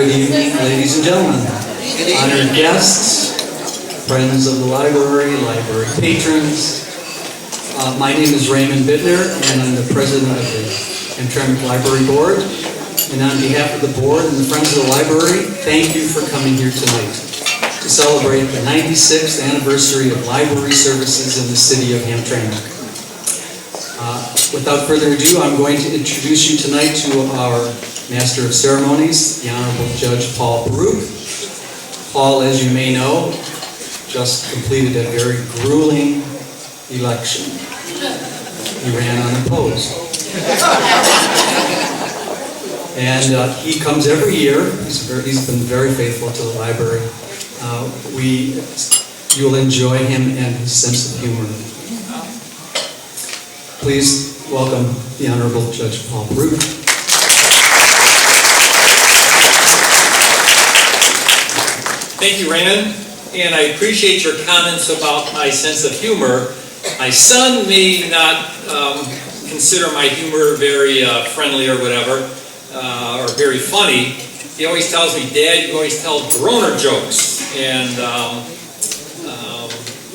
Good evening, ladies and gentlemen, honored guests, friends of the library patrons. My name is Raymond Bittner, and I'm the president of the Hamtramck Library Board. And on behalf of the board and the friends of the library, thank you for coming here tonight to celebrate the 96th anniversary of library services in the city of Hamtramck. Without further ado, I'm going to introduce you tonight to our Master of Ceremonies, the Honorable Judge Paul Baruch. Paul, as you may know, just completed a very grueling election. He ran unopposed. And he comes every year. He's been very faithful to the library. You'll enjoy him and his sense of humor. Please welcome the Honorable Judge Paul Baruch. Thank you, Raymond, and I appreciate your comments about my sense of humor. My son may not consider my humor very friendly or whatever, or very funny. He always tells me, "Dad, you always tell groaner jokes," and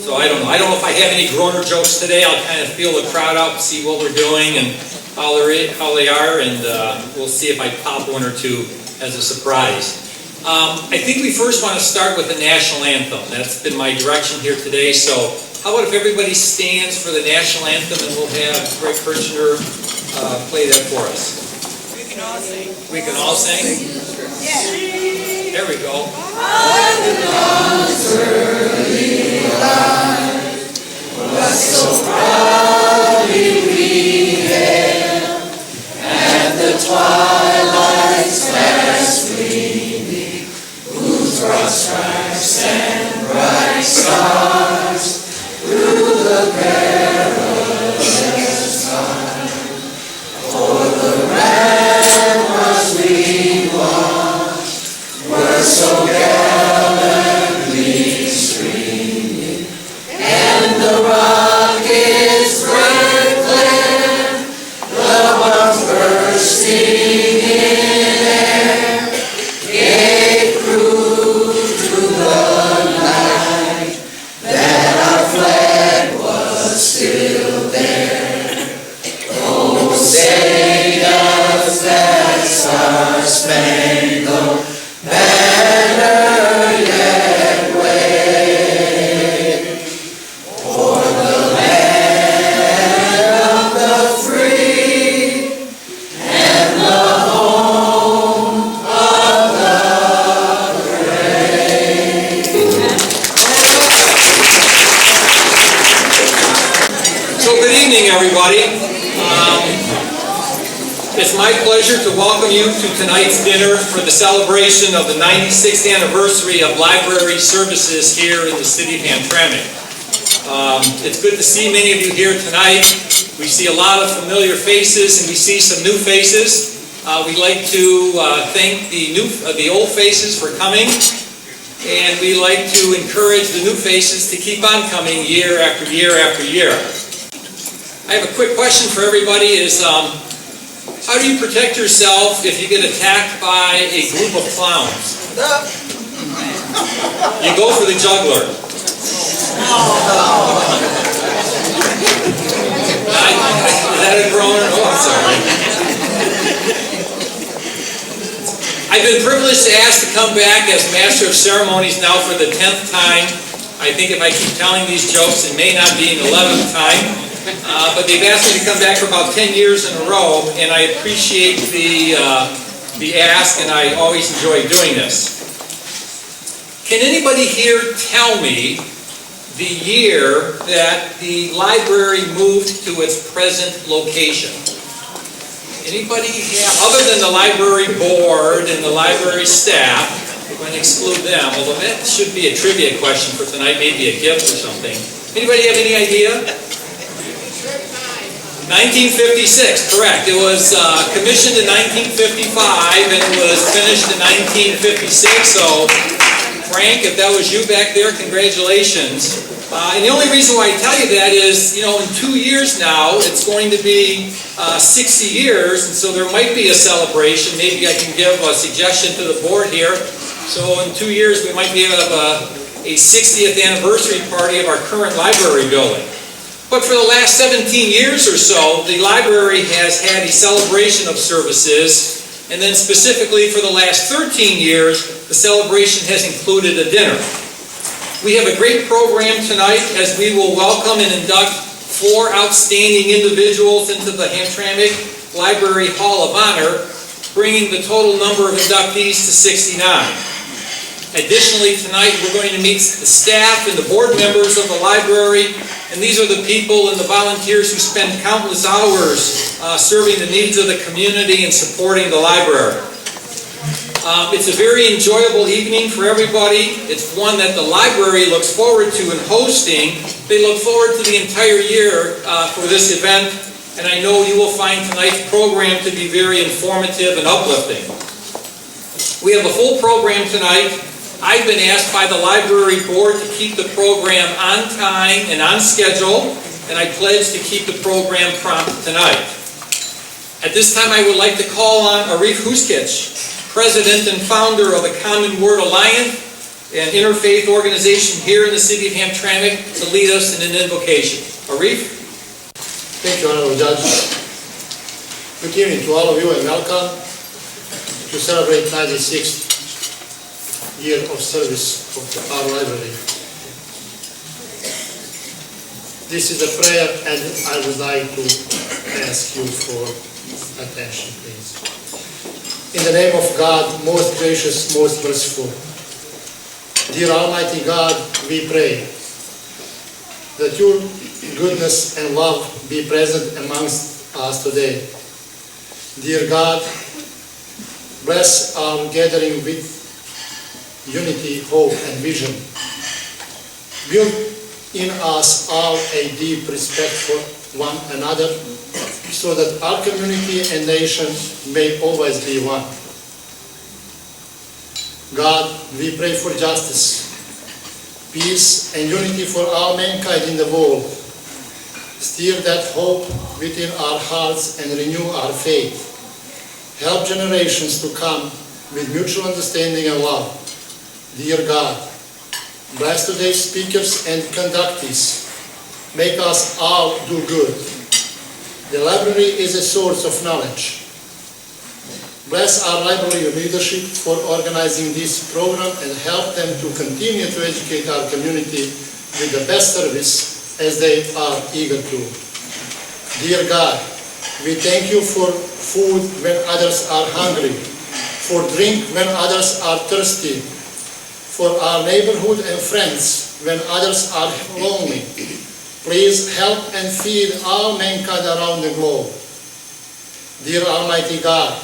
so I don't know. I don't know if I have any groaner jokes today. I'll kind of feel the crowd out and see what we're doing and how they are, and we'll see if I pop one or two as a surprise. I think we first want to start with the national anthem. That's been my direction here today. So how about if everybody stands for the national anthem, and we'll have Greg KIRCHNER play that for us. We can all sing. We can all sing? Yeah. There we go. I belongs early light, was so proudly we hailed, at the twilight's last gleaming, whose broad stripes and bright stars through the perilous time, for the Lamb was we washed, were so gallantly streaming, and the rockets sprinkling, the bombs bursting in air, gave proof to the night that our flag was still there. Oh, say does that star-spangled banner yet wave for the land of the free and the home of the brave. So good evening, everybody. It's my pleasure to welcome you to tonight's dinner for the celebration of the 96th anniversary of library services here in the city of Hamtramck. It's good to see many of you here tonight. We see a lot of familiar faces and we see some new faces. We'd like to thank the old faces for coming, and we like to encourage the new faces to keep on coming year after year after year. I have a quick question for everybody is, how do you protect yourself if you get attacked by a group of clowns? You go for the juggler. Is that a groaner? Oh, I'm sorry. I've been privileged to ask to come back as Master of Ceremonies now for the 10th time. I think if I keep telling these jokes, it may not be an 11th time. But they've asked me to come back for about 10 years in a row, and I appreciate the ask, and I always enjoy doing this. Can anybody here tell me the year that the library moved to its present location? Anybody have, other than the library board and the library staff, we're going to exclude them, although that should be a trivia question for tonight, maybe a gift or something. Anybody have any idea? 1956, correct. It was commissioned in 1955 and it was finished in 1956. So, Frank, if that was you back there, congratulations. And the only reason why I tell you that is, in 2 years now, it's going to be 60 years, and so there might be a celebration. Maybe I can give a suggestion to the board here. So in 2 years, we might be able to have a 60th anniversary party of our current library building. But for the last 17 years or so, the library has had a celebration of services, and then specifically for the last 13 years, the celebration has included a dinner. We have a great program tonight as we will welcome and induct 4 outstanding individuals into the Hamtramck Library Hall of Honor, bringing the total number of inductees to 69. Additionally, tonight we're going to meet the staff and the board members of the library, and these are the people and the volunteers who spend countless hours serving the needs of the community and supporting the library. It's a very enjoyable evening for everybody. It's one that the library looks forward to and hosting. They look forward to the entire year for this event, and I know you will find tonight's program to be very informative and uplifting. We have a full program tonight. I've been asked by the library board to keep the program on time and on schedule, and I pledge to keep the program prompt tonight. At this time, I would like to call on Arif Huskich, President and founder of the Common Word Alliance, an interfaith organization here in the city of Hamtramck, to lead us in an invocation. Arif? Thank you, Honorable Judge. Good evening to all of you and welcome to celebrate 96th year of service of our library. This is a prayer and I would like to ask you for attention, please. In the name of God, most gracious, most merciful, dear Almighty God, we pray that your goodness and love be present amongst us today. Dear God, bless our gathering with unity, hope, and vision. Build in us all a deep respect for one another so that our community and nation may always be one. God, we pray for justice, peace, and unity for all mankind in the world. Stir that hope within our hearts and renew our faith. Help generations to come with mutual understanding and love. Dear God, bless today's speakers and conductees. Make us all do good. The library is a source of knowledge. Bless our library leadership for organizing this program and help them to continue to educate our community with the best service as they are eager to. Dear God, we thank you for food when others are hungry, for drink when others are thirsty, for our neighborhood and friends when others are lonely. Please help and feed all mankind around the globe. Dear Almighty God,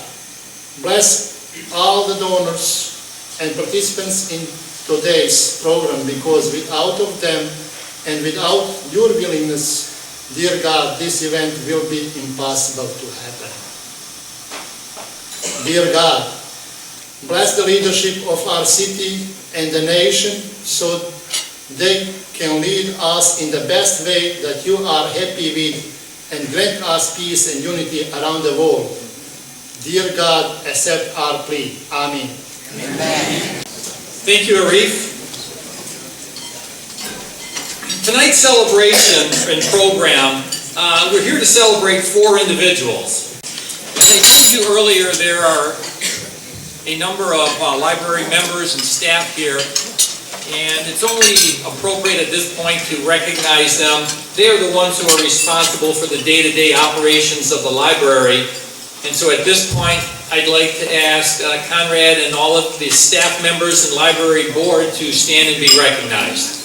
bless all the donors and participants in today's program, because without of them and without your willingness, dear God, this event will be impossible to happen. Dear God, bless the leadership of our city and the nation so they can lead us in the best way that you are happy with and grant us peace and unity around the world. Dear God, accept our plea. Amen. Amen. Thank you, Arif. Tonight's celebration and program, we're here to celebrate 4 individuals. As I told you earlier, there are a number of library members and staff here, and it's only appropriate at this point to recognize them. They are the ones who are responsible for the day-to-day operations of the library. And so at this point, I'd like to ask Conrad and all of the staff members and library board to stand and be recognized.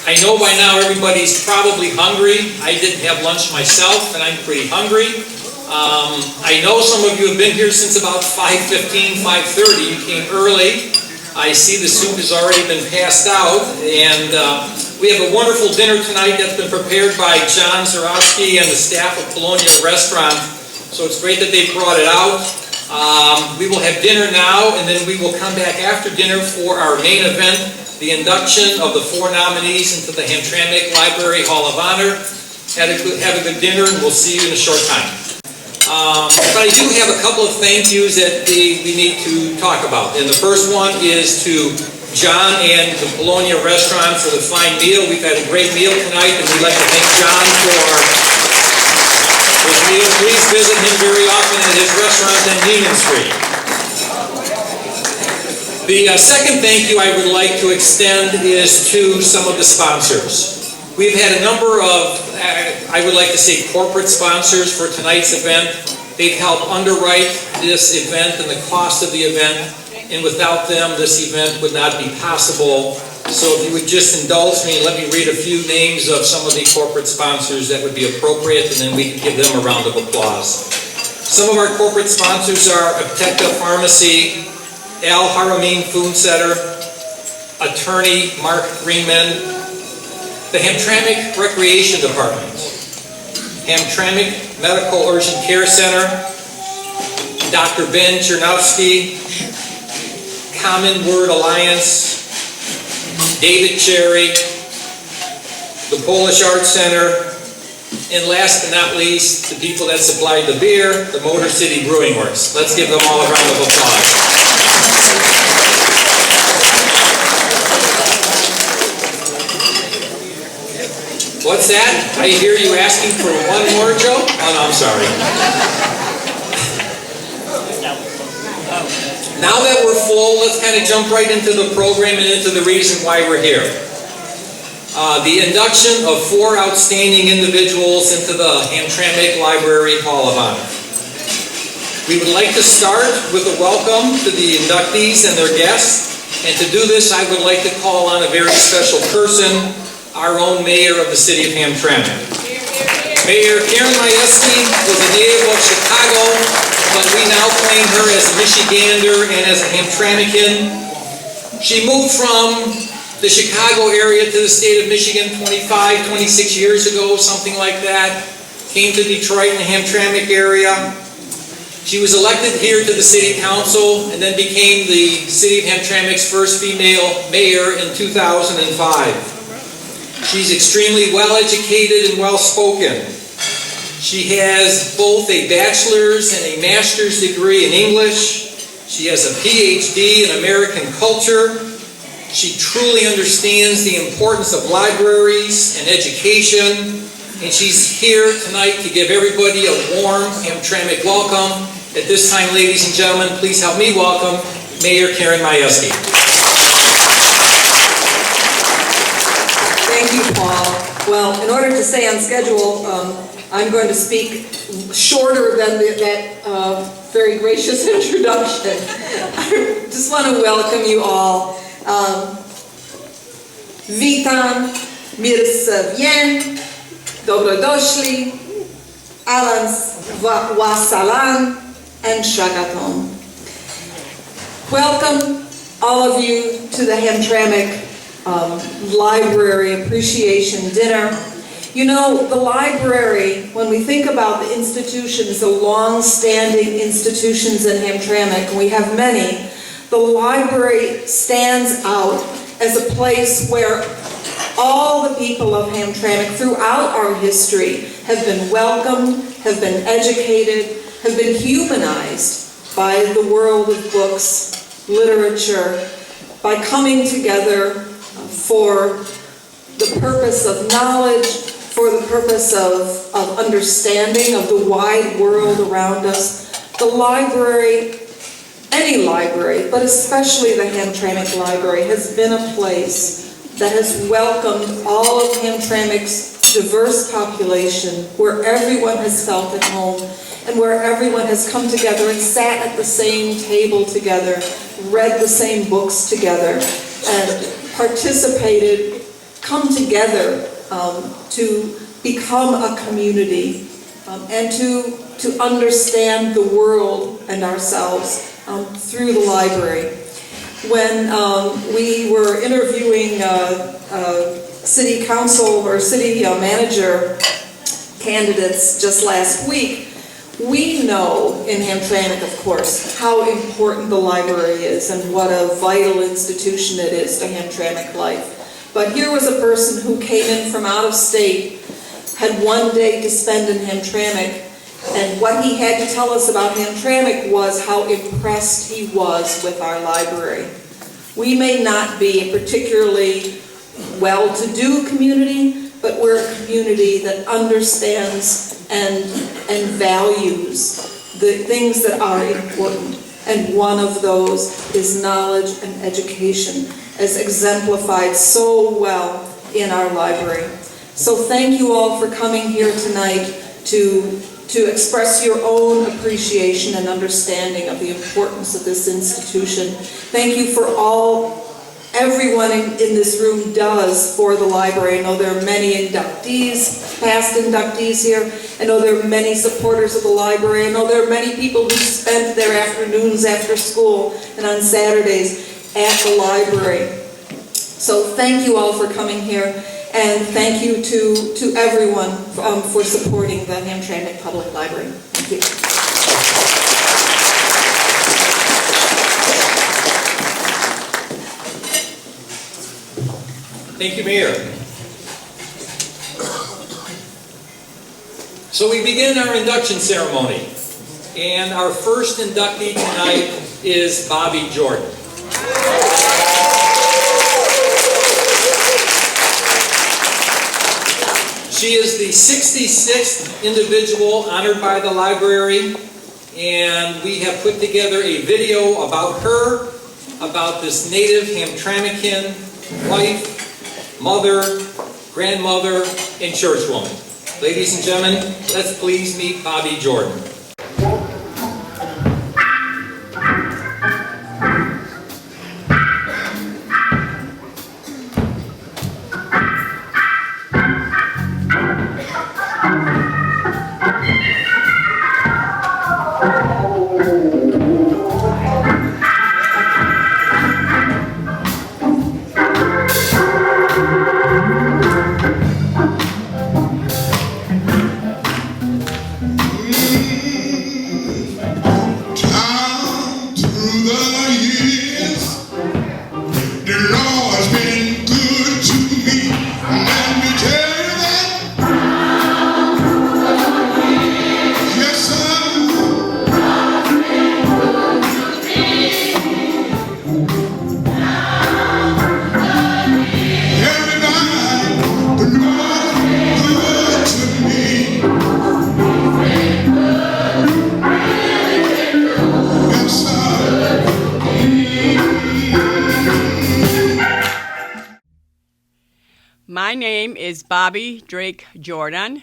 I know by now everybody's probably hungry. I didn't have lunch myself, and I'm pretty hungry. I know some of you have been here since about 5:15, 5:30. You came early. I see the soup has already been passed out, and We have a wonderful dinner tonight that's been prepared by John Zarowski and the staff of Polonia Restaurant. So it's great that they brought it out. We will have dinner now, and then we will come back after dinner for our main event, the induction of the 4 nominees into the Hamtramck Library Hall of Honor. Have a good dinner, and we'll see you in a short time. But I do have a couple of thank yous that we need to talk about. And the first one is to John and the Polonia Restaurant for the fine meal. We've had a great meal tonight, and we'd like to thank John for his meal. Please visit him very often at his restaurant on Union Street. The second thank you I would like to extend is to some of the sponsors. We've had a number of, I would like to say, corporate sponsors for tonight's event. They've helped underwrite this event and the cost of the event, and without them, this event would not be possible. So if you would just indulge me, let me read a few names of some of the corporate sponsors that would be appropriate, and then we can give them a round of applause. Some of our corporate sponsors are Apteka Pharmacy, Al Haramin Food Center, Attorney Mark Greenman, the Hamtramck Recreation Department, Hamtramck Medical Urgent Care Center, Dr. Ben Chernowski, Common Word Alliance, David Cherry, the Polish Arts Center, and last but not least, the people that supplied the beer, the Motor City Brewing Works. Let's give them all a round of applause. What's that? I hear you asking for one more, Joe? Oh, no, I'm sorry. Now that we're full, let's kind of jump right into the program and into the reason why we're here. The induction of 4 outstanding individuals into the Hamtramck Library Hall of Honor. We would like to start with a welcome to the inductees and their guests. And to do this, I would like to call on a very special person, our own mayor of the city of Hamtramck. Mayor Karen Majewski was a native of Chicago, but we now claim her as a Michigander and as a Hamtramckian. She moved from the Chicago area to the state of Michigan 25, 26 years ago, something like that. Came to Detroit in the Hamtramck area. She was elected here to the city council and then became the city of Hamtramck's first female mayor in 2005. She's extremely well-educated and well-spoken. She has both a bachelor's and a master's degree in English. She has a PhD in American culture. She truly understands the importance of libraries and education. And she's here tonight to give everybody a warm Hamtramck welcome. At this time, ladies and gentlemen, please help me welcome Mayor Karen Majewski. Thank you, Paul. Well, in order to stay on schedule, I'm going to speak shorter than that very gracious introduction. I just want to welcome you all. Witam, Mirce Wien, Dobrodošli, Alans Wasalan, and Shagaton. Welcome, all of you, to the Hamtramck Library Appreciation Dinner. You know, the library, when we think about the institutions, the long-standing institutions in Hamtramck, and we have many, the library stands out as a place where all the people of Hamtramck throughout our history have been welcomed, have been educated, have been humanized by the world of books, literature, by coming together for the purpose of knowledge, for the purpose of understanding of the wide world around us. The library, any library, but especially the Hamtramck Library, has been a place that has welcomed all of Hamtramck's diverse population, where everyone has felt at home, and where everyone has come together and sat at the same table together, read the same books together, and participated, come together to become a community, and to understand the world and ourselves through the library. When we were interviewing city council or city manager candidates just last week, we know in Hamtramck, of course, how important the library is and what a vital institution it is to Hamtramck life. But here was a person who came in from out of state, had one day to spend in Hamtramck, and what he had to tell us about Hamtramck was how impressed he was with our library. We may not be a particularly well-to-do community, but we're a community that understands and values the things that are important. And one of those is knowledge and education, as exemplified so well in our library. So thank you all for coming here tonight to express your own appreciation and understanding of the importance of this institution. Thank you for everyone in this room does for the library. I know there are many inductees, past inductees here. I know there are many supporters of the library. I know there are many people who spent their afternoons after school and on Saturdays at the library. So thank you all for coming here, and thank you to everyone for supporting the Hamtramck Public Library. Thank you. Thank you, Mayor. So we begin our induction ceremony, and our first inductee tonight is Bobby Jordan. She is the 66th individual honored by the library, and we have put together a video about her, about this native Hamtramckian wife, mother, grandmother, and churchwoman. Ladies and gentlemen, let's please meet Bobby Jordan. My name is Bobby Drake Jordan.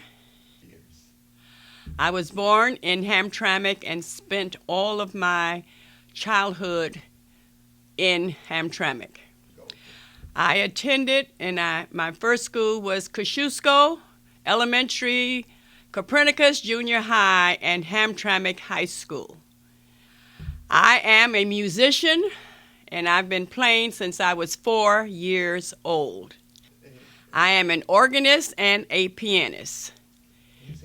I was born in Hamtramck and spent all of my childhood in Hamtramck. I attended, and my first school was Kosciuszko Elementary, Copernicus Junior High, and Hamtramck High School. I am a musician, and I've been playing since I was 4 years old. I am an organist and a pianist.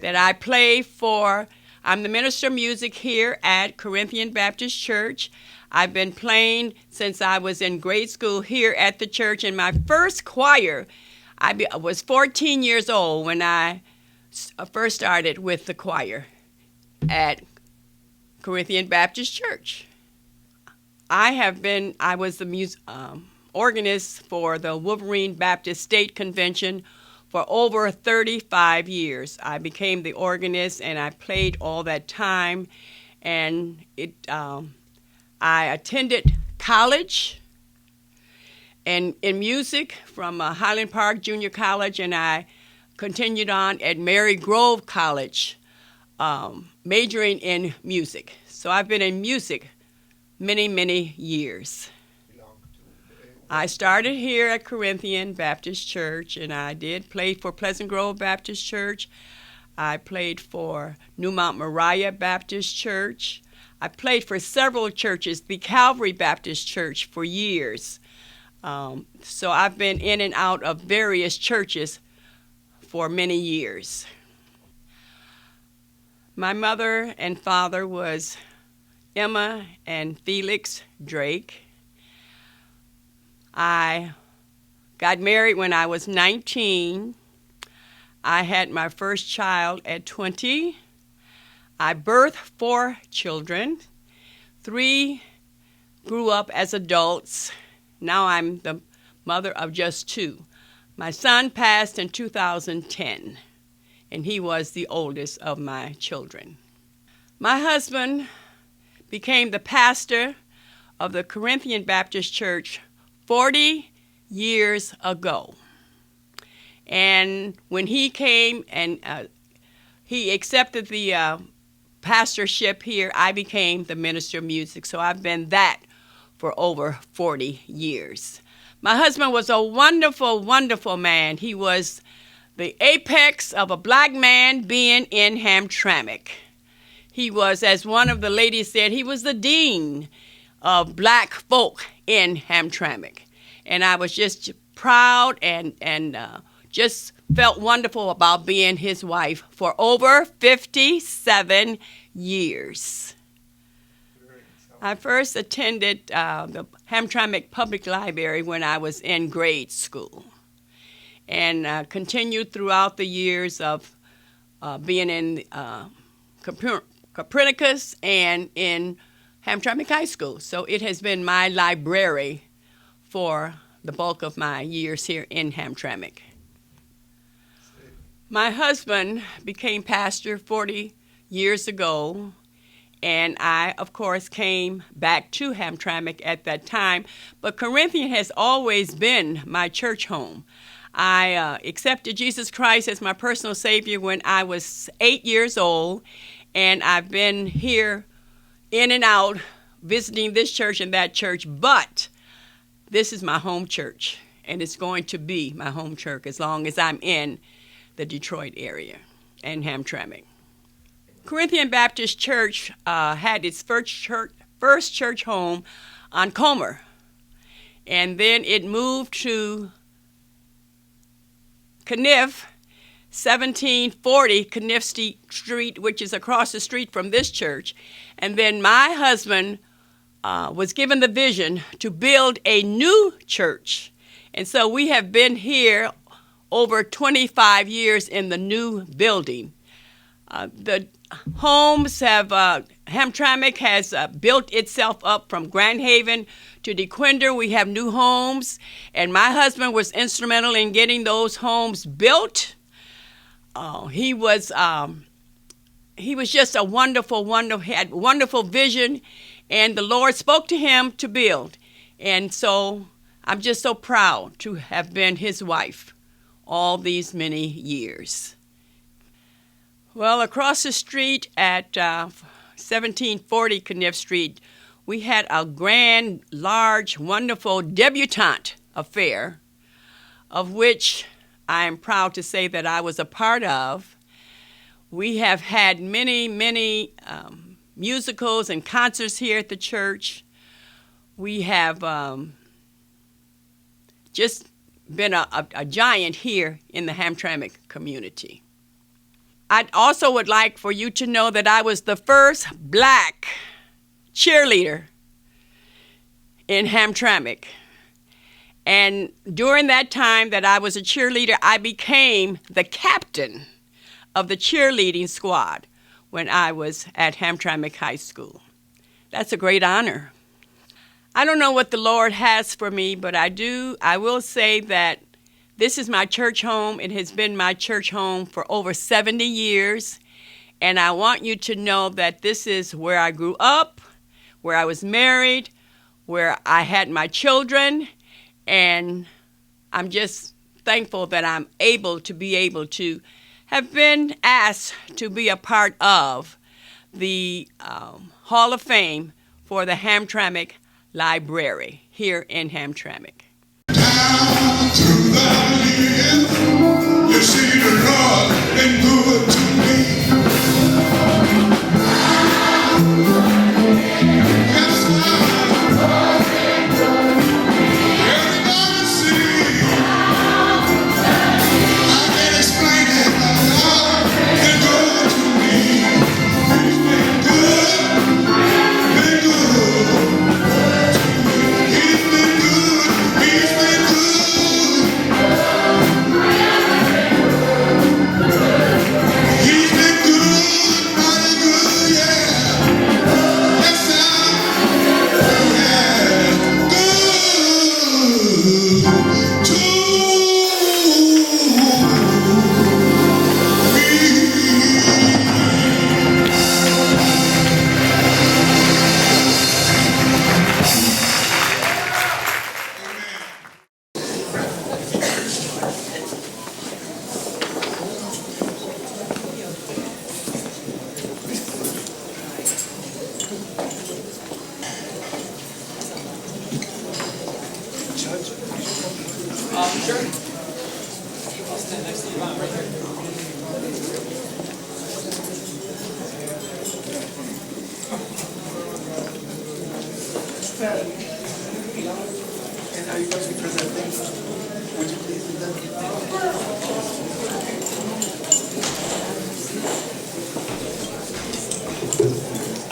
That I play for, I'm the minister of music here at Corinthian Baptist Church. I've been playing since I was in grade school here at the church. In my first choir, I was 14 years old when I first started with the choir at Corinthian Baptist Church. I was the organist for the Wolverine Baptist State Convention for over 35 years. I became the organist, and I played all that time. And I attended college and in music from Highland Park Junior College, and I continued on at Mary Grove College, majoring in music. So I've been in music many, many years. I started here at Corinthian Baptist Church, and I did play for Pleasant Grove Baptist Church. I played for New Mount Moriah Baptist Church. I played for several churches, the Calvary Baptist Church for years. So I've been in and out of various churches for many years. My mother and father was Emma and Felix Drake. I got married when I was 19. I had my first child at 20. I birthed 4 children. 3 grew up as adults. Now I'm the mother of just 2. My son passed in 2010, and he was the oldest of my children. My husband became the pastor of the Corinthian Baptist Church 40 years ago. And when he came and he accepted the pastorship here, I became the minister of music. So I've been that for over 40 years. My husband was a wonderful, wonderful man. He was the apex of a black man being in Hamtramck. He was, as one of the ladies said, he was the dean of black folk in Hamtramck. And I was just proud and just felt wonderful about being his wife for over 57 years. I first attended the Hamtramck Public Library when I was in grade school, and continued throughout the years of being in Copernicus and in Hamtramck High School. So it has been my library for the bulk of my years here in Hamtramck. My husband became pastor 40 years ago, and I, of course, came back to Hamtramck at that time. But Corinthian has always been my church home. I accepted Jesus Christ as my personal Savior when I was 8 years old, and I've been here in and out, visiting this church and that church, but this is my home church, and it's going to be my home church as long as I'm in the Detroit area and Hamtramck. Corinthian Baptist Church had its first church home on Comer, and then it moved to Kniff, 1740 Kniff Street, which is across the street from this church. And then my husband was given the vision to build a new church. And so we have been here over 25 years in the new building. The homes have, Hamtramck has built itself up from Grand Haven to DeQuinder. We have new homes, and my husband was instrumental in getting those homes built. He was just a had wonderful vision, and the Lord spoke to him to build. And so I'm just so proud to have been his wife all these many years. Well, across the street at 1740 Kniff Street, we had a grand, large, wonderful debutante affair, of which I am proud to say that I was a part of. We have had many, many musicals and concerts here at the church. We have just been a giant here in the Hamtramck community. I also would like for you to know that I was the first black cheerleader in Hamtramck. And during that time that I was a cheerleader, I became the captain of the cheerleading squad when I was at Hamtramck High School. That's a great honor. I don't know what the Lord has for me, but I will say that this is my church home. It has been my church home for over 70 years. And I want you to know that this is where I grew up, where I was married, where I had my children. And I'm just thankful that I'm able to have been asked to be a part of the Hall of Fame for the Hamtramck Library here in Hamtramck. Down to the hill, you see the Lord been good to me. Yes, Lord. Everybody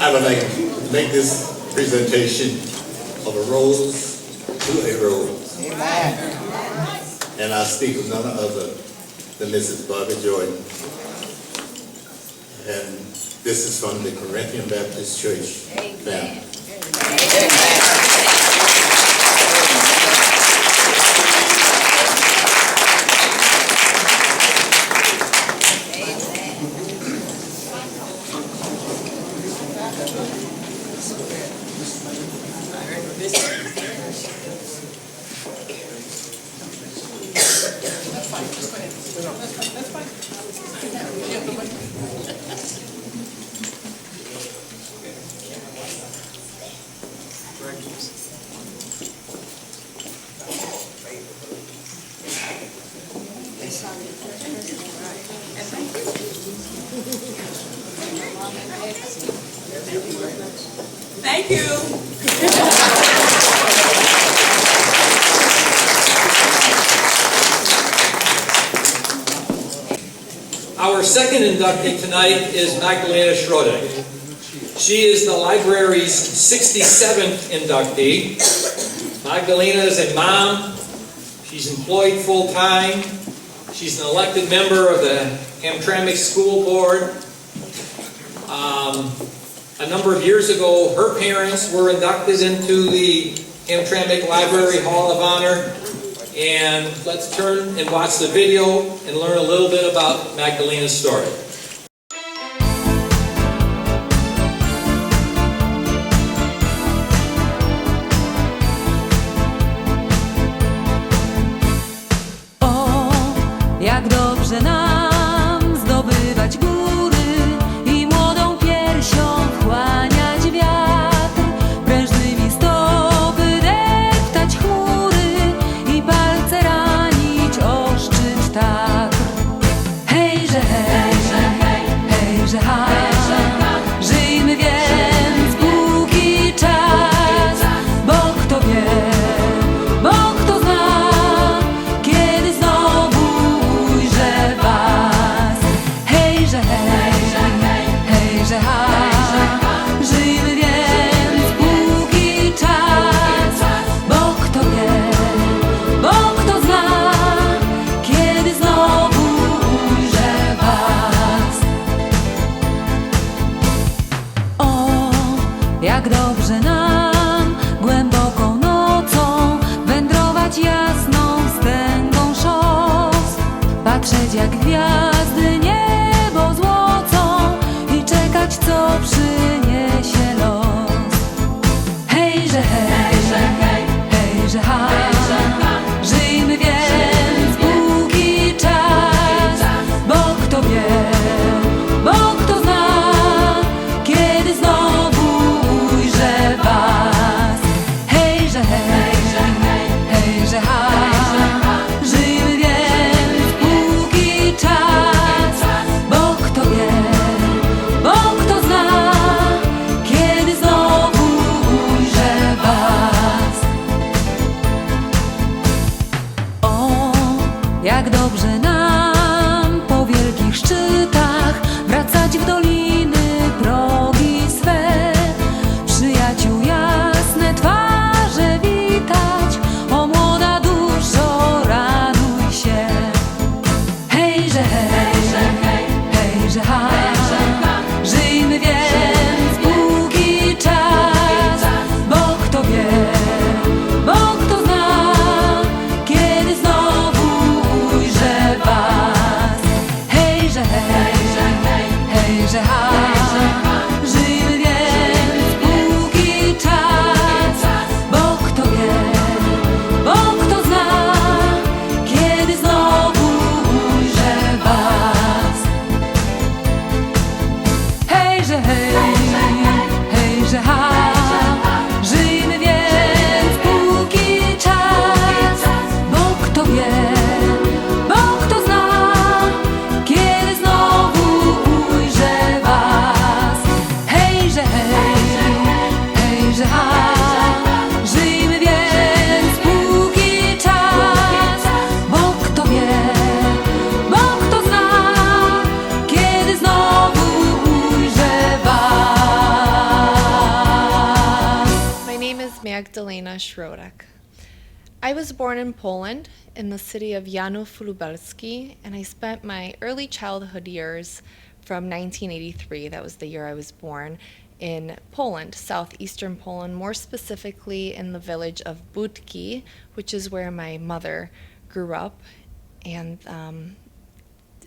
I would like to make this presentation of a rose to a rose. And I speak of none other than Mrs. Barbara Jordan. And this is from the Corinthian Baptist Church family. Thank you. Our second inductee tonight is Magdalena Schroeder. She is the library's 67th inductee. Magdalena is a mom. She's employed full-time. She's an elected member of the Hamtramck School Board. A number of years ago, her parents were inducted into the Hamtramck Library Hall of Honor. And let's turn and watch the video and learn a little bit about Magdalena's story. O, jak dobrze nam zdobywać góry i młodą piersią wchłaniać wiatr, prężnymi stopy deptać chmury i palce ranić o szczyt Tatr. Hejże, hejże, hejże, ha, żyjmy więc póki czas, bo kto wie, bo kto zna, kiedy znowu ujrzę was. Hejże, hejże, hejże, ha, żyjmy więc póki czas, bo kto wie, bo kto zna, kiedy znowu ujrzę was. O, jak dobrze nam głęboką nocą wędrować jasną wstęgą szos, patrzeć jak gwiazdy niebo złocą i czekać, co przyniesie los. Hejże, hejże, hejże, ha, żyjmy więc póki czas, bo kto wie, bo kto zna, kiedy znowu ujrzę was. Hejże, hejże, hejże, ha, żyjmy więc póki czas, Magdalena Środek. I was born in Poland, in the city of Janów Lubelski, and I spent my early childhood years from 1983, that was the year I was born, in Poland, southeastern Poland, more specifically in the village of Budki, which is where my mother grew up. And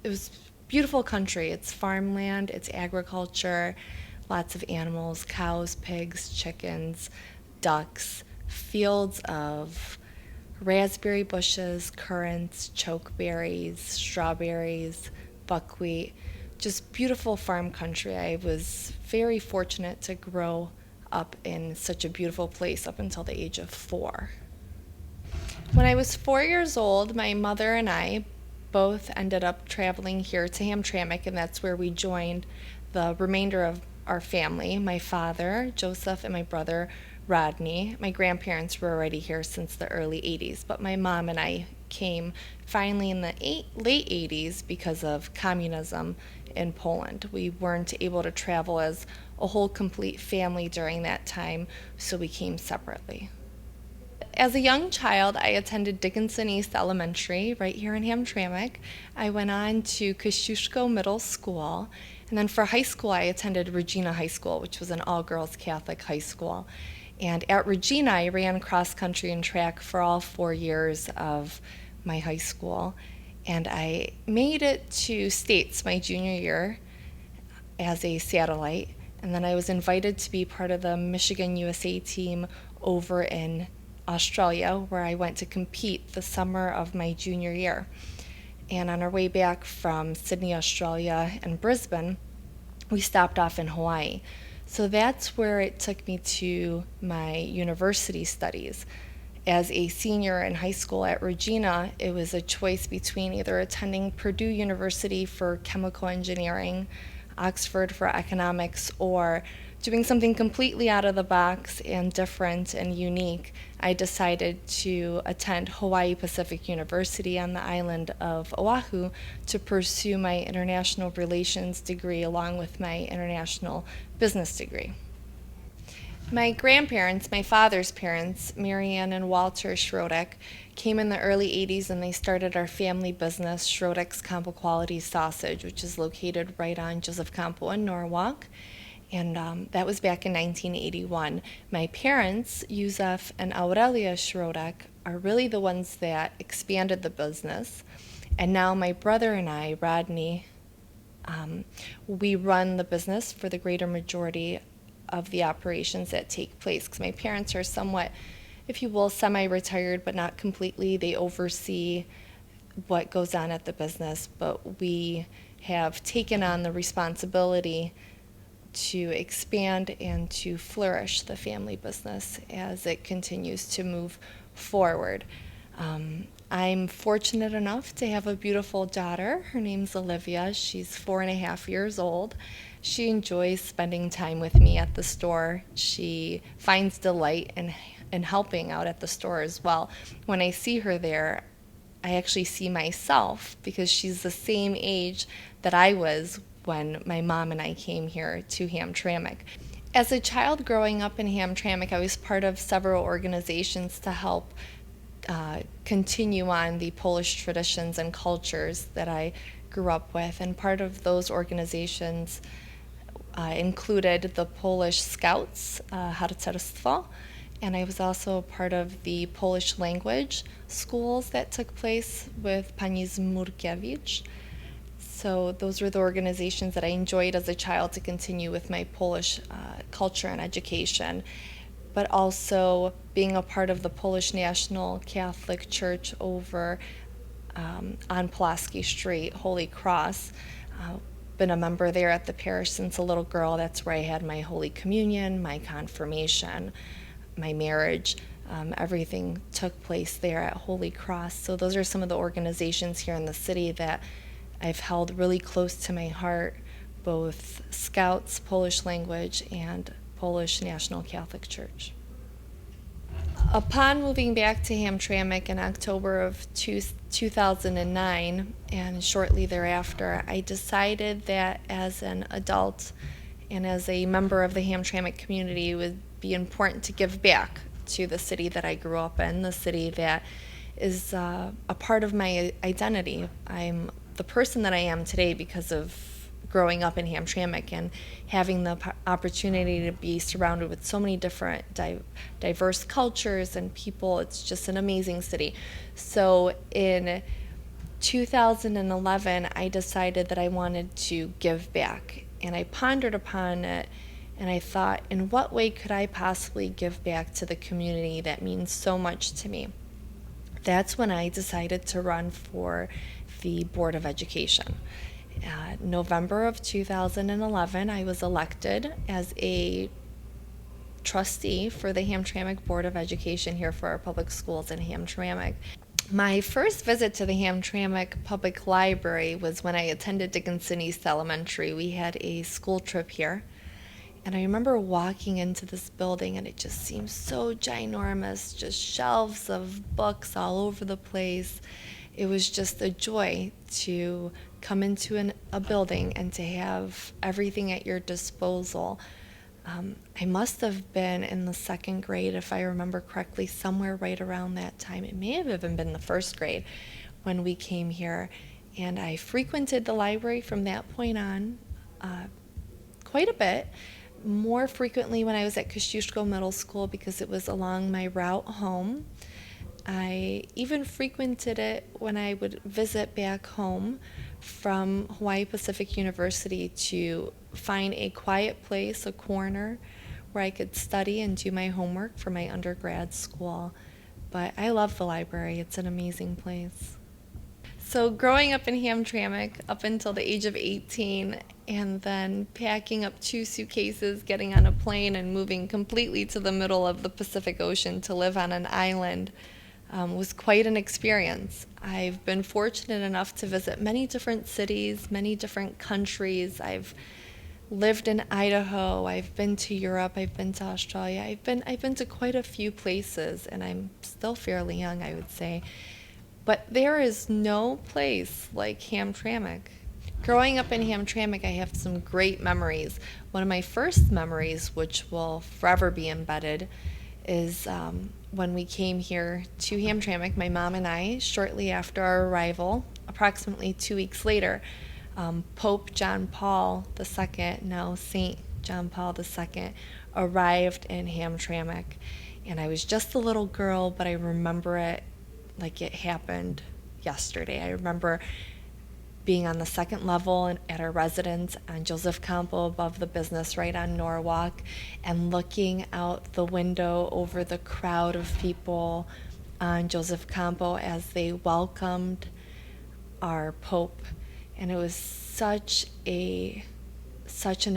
it was a beautiful country. It's farmland, it's agriculture, lots of animals, cows, pigs, chickens, ducks, fields of raspberry bushes, currants, chokeberries, strawberries, buckwheat, just beautiful farm country. I was very fortunate to grow up in such a beautiful place up until the age of 4. When I was 4 years old, my mother and I both ended up traveling here to Hamtramck, and that's where we joined the remainder of our family, my father, Joseph, and my brother, Rodney. My grandparents were already here since the early 80s, but my mom and I came finally in the late 80s because of communism in Poland. We weren't able to travel as a whole complete family during that time, so we came separately. As a young child, I attended Dickinson East Elementary right here in Hamtramck. I went on to Kosciuszko Middle School, and then for high school, I attended Regina High School, which was an all-girls Catholic high school. And at Regina, I ran cross-country and track for all 4 years of my high school. And I made it to states my junior year as a satellite. And then I was invited to be part of the Michigan USA team over in Australia, where I went to compete the summer of my junior year. And on our way back from Sydney, Australia, and Brisbane, we stopped off in Hawaii. So that's where it took me to my university studies. As a senior in high school at Regina, it was a choice between either attending Purdue University for chemical engineering, Oxford for economics, or doing something completely out of the box and different and unique. I decided to attend Hawaii Pacific University on the island of Oahu to pursue my international relations degree along with my international business degree. My grandparents, my father's parents, Marianne and Walter Środek, came in the early 80s and they started our family business, Środek's Campo Quality Sausage, which is located right on Joseph Campo in Norwalk. And that was back in 1981. My parents, Józef and Aurelia Środek, are really the ones that expanded the business. And now my brother and I, Rodney, we run the business for the greater majority of the operations that take place. Because my parents are somewhat, if you will, semi-retired, but not completely. They oversee what goes on at the business, but we have taken on the responsibility to expand and to flourish the family business as it continues to move forward. I'm fortunate enough to have a beautiful daughter. Her name's Olivia. She's 4.5 years old. She enjoys spending time with me at the store. She finds delight in helping out at the store as well. When I see her there, I actually see myself because she's the same age that I was when my mom and I came here to Hamtramck. As a child growing up in Hamtramck, I was part of several organizations to help continue on the Polish traditions and cultures that I grew up with. And part of those organizations included the Polish Scouts, Harcerstwo, and I was also part of the Polish language schools that took place with Pani Zmurkiewicz. So those were the organizations that I enjoyed as a child to continue with my Polish culture and education, but also being a part of the Polish National Catholic Church over on Pulaski Street, Holy Cross. Been a member there at the parish since a little girl. That's where I had my Holy Communion, my confirmation, my marriage. Everything took place there at Holy Cross. So those are some of the organizations here in the city that I've held really close to my heart, both Scouts, Polish language, and Polish National Catholic Church. Upon moving back to Hamtramck in October of 2009, and shortly thereafter, I decided that as an adult and as a member of the Hamtramck community, it would be important to give back to the city that I grew up in, the city that is a part of my identity. I'm the person that I am today because of growing up in Hamtramck and having the opportunity to be surrounded with so many different diverse cultures and people. It's just an amazing city. So in 2011, I decided that I wanted to give back, and I pondered upon it, and I thought, in what way could I possibly give back to the community that means so much to me? That's when I decided to run for the Board of Education. November of 2011, I was elected as a trustee for the Hamtramck Board of Education here for our public schools in Hamtramck. My first visit to the Hamtramck Public Library was when I attended Dickinson East Elementary. We had a school trip here, and I remember walking into this building, and it just seemed so ginormous, just shelves of books all over the place. It was just a joy to come into a building and to have everything at your disposal. I must have been in the second grade, if I remember correctly, somewhere right around that time. It may have even been the first grade when we came here. And I frequented the library from that point on quite a bit, more frequently when I was at Kosciuszko Middle School because it was along my route home. I even frequented it when I would visit back home from Hawaii Pacific University to find a quiet place, a corner, where I could study and do my homework for my undergrad school. But I love the library. It's an amazing place. So growing up in Hamtramck up until the age of 18, and then packing up 2 suitcases, getting on a plane, and moving completely to the middle of the Pacific Ocean to live on an island was quite an experience. I've been fortunate enough to visit many different cities, many different countries. I've lived in Idaho, I've been to Europe, I've been to Australia, I've been to quite a few places, and I'm still fairly young, I would say. But there is no place like Hamtramck. Growing up in Hamtramck, I have some great memories. One of my first memories, which will forever be embedded, is when we came here to Hamtramck, my mom and I, shortly after our arrival, approximately 2 weeks later, Pope John Paul II, now Saint John Paul II, arrived in Hamtramck. And I was just a little girl, but I remember it like it happened yesterday. I remember being on the second level at our residence on Joseph Campo above the business right on Norwalk, and looking out the window over the crowd of people on Joseph Campo as they welcomed our Pope. And it was such an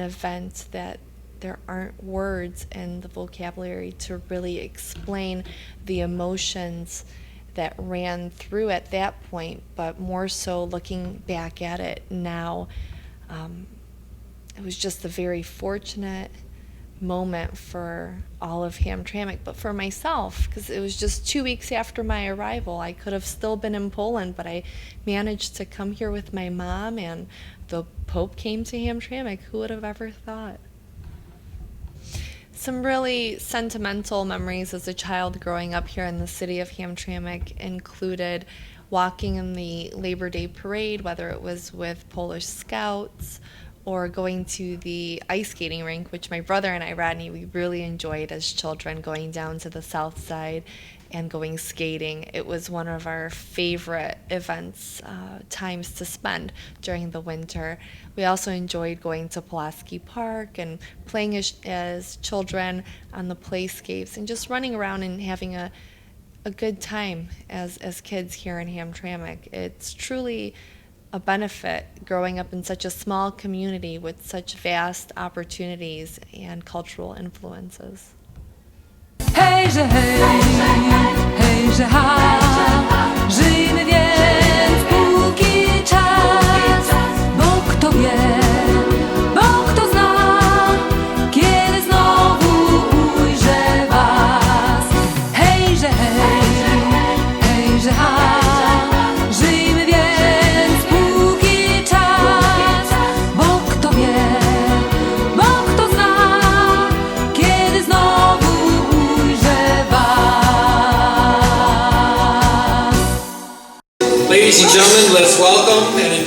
event that there aren't words in the vocabulary to really explain the emotions that ran through at that point, but more so looking back at it now. It was just a very fortunate moment for all of Hamtramck, but for myself, because it was just 2 weeks after my arrival. I could have still been in Poland, but I managed to come here with my mom, and the Pope came to Hamtramck. Who would have ever thought? Some really sentimental memories as a child growing up here in the city of Hamtramck included walking in the Labor Day parade, whether it was with Polish Scouts or going to the ice skating rink, which my brother and I, Rodney, we really enjoyed as children, going down to the south side and going skating. It was one of our favorite events, times to spend during the winter. We also enjoyed going to Pulaski Park and playing as children on the playscapes and just running around and having a good time as kids here in Hamtramck. It's truly a benefit growing up in such a small community with such vast opportunities and cultural influences. Hejże hej, hejże ha, żyjmy więc póki czas, bo kto wie, bo kto zna, kiedy znowu ujrzę was. Hejże hej, hejże ha, żyjmy więc póki czas, bo kto wie, bo kto zna, kiedy znowu ujrzę was.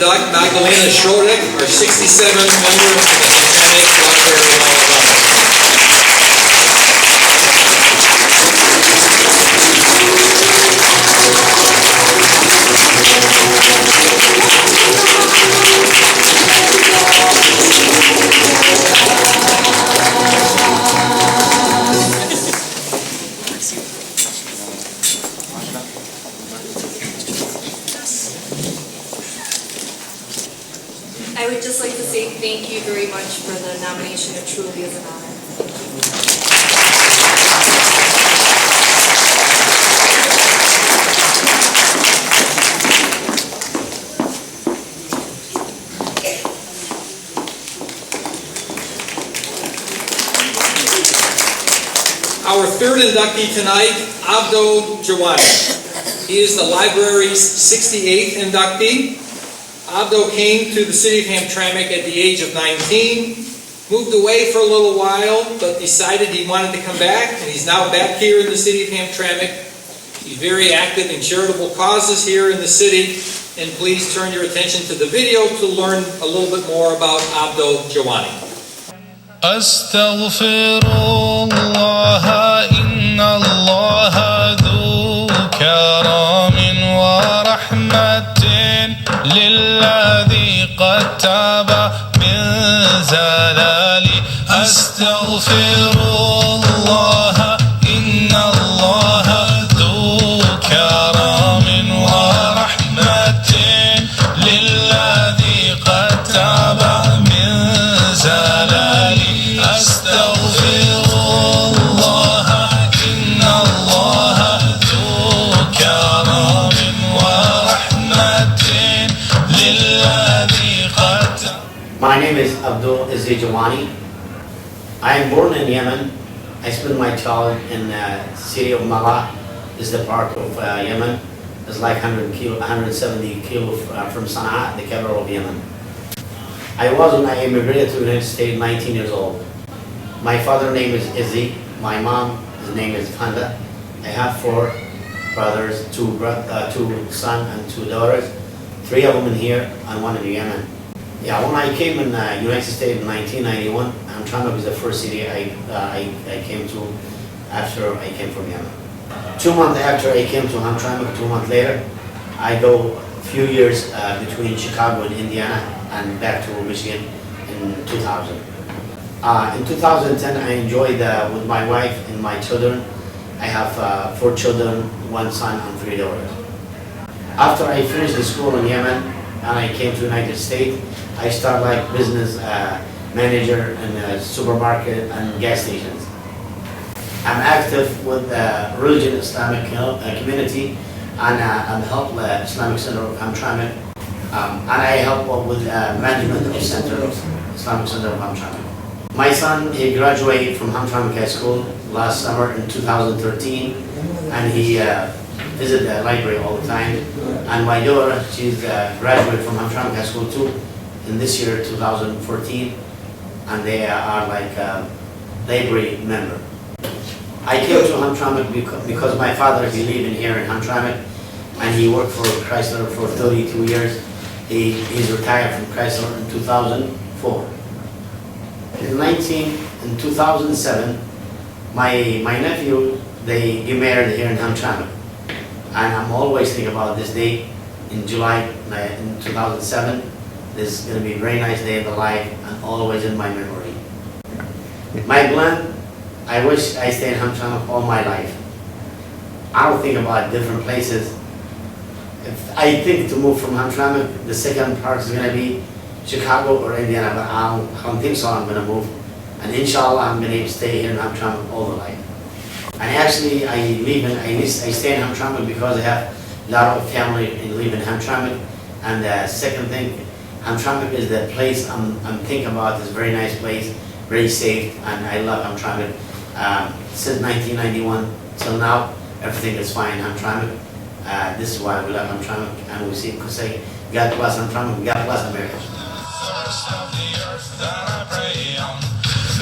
induct Magdalena Schroeder, our 67th member of the Hamtramck Library Hall of Honor. I would just like to say thank you very much for the nomination. It truly is an honor. Our third inductee tonight, Abdo Jawani. He is the library's 68th inductee. Abdo came to the city of Hamtramck at the age of 19, moved away for a little while, but decided he wanted to come back, and he's now back here in the city of Hamtramck. He's very active in charitable causes here in the city, and please turn your attention to the video to learn a little bit more about Abdo Jawani. أستغفر الله إن الله ذو كرم ورحمة للذي قد تاب من زلالي أستغفر الله إن الله ذو كرم ورحمة للذي قد تاب من زلالي أستغفر الله إن الله ذو كرم ورحمة للذي قد. My name is Abdul Jawani. I am born in Yemen. I spent my childhood in the city of Mala. This is the part of Yemen. It's like 170 kilos from Sana'a, the capital of Yemen. I was when I immigrated to the United States 19 years old. My father's name is Izzy. My mom's name is Fanda. I have 4 brothers, 2 sons and 2 daughters. 3 of them in here and 1 in Yemen. Yeah, when I came in the United States in 1991, Hamtramck was the first city I came to after I came from Yemen. 2 months after I came to Hamtramck, 2 months later, I go a few years between Chicago and Indiana and back to Michigan in 2000. In 2010, I enjoyed with my wife and my children. I have 4 children, 1 son and 3 daughters. After I finished the school in Yemen and I came to the United States, I started like business manager in a supermarket and gas stations. I'm active with the religion Islamic community, and I help the Islamic Center of Hamtramck, and I help with management of Islamic Center of Hamtramck. My son, he graduated from Hamtramck High School last summer in 2013, and he visited the library all the time. And my daughter, she's graduated from Hamtramck High School too, in this year, 2014, and they are like library member. I came to Hamtramck because my father, he lived in here in Hamtramck, and he worked for Chrysler for 32 years. He's retired from Chrysler in 2004. In 2007, my nephew, he married here in Hamtramck. And I'm always thinking about this day in July in 2007. This is going to be a very nice day of the life and always in my memory. My plan, I wish I stayed in Hamtramck all my life. I don't think about different places. If I think to move from Hamtramck, the second part is going to be Chicago or Indiana, but I don't think so. I'm going to move. And inshallah, I'm going to stay here in Hamtramck all the life. And actually, I stay in Hamtramck because I have a lot of family and live in Hamtramck. And the second thing, Hamtramck is the place I'm thinking about. It's a very nice place, very safe, and I love Hamtramck. Since 1991 till now, everything is fine in Hamtramck. This is why we love Hamtramck, and we say, God bless Hamtramck, God bless America.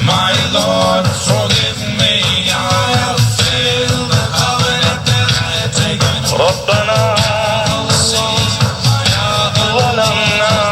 My Lord, forgive me, I have failed the covenant that I have taken. ربنا ظلمنا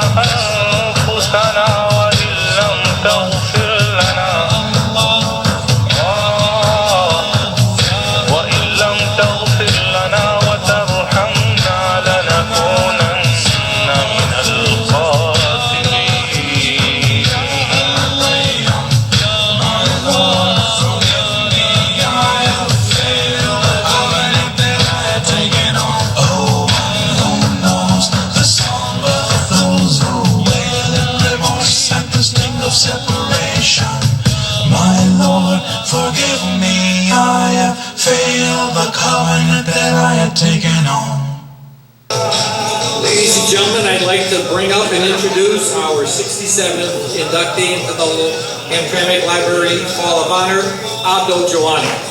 of separation. My Lord, forgive me, I have failed the covenant that I had taken on. Ladies and gentlemen, I'd like to bring up and introduce our 67th inductee into the Hamtramck Library Hall of Honor, Abdul Jawani.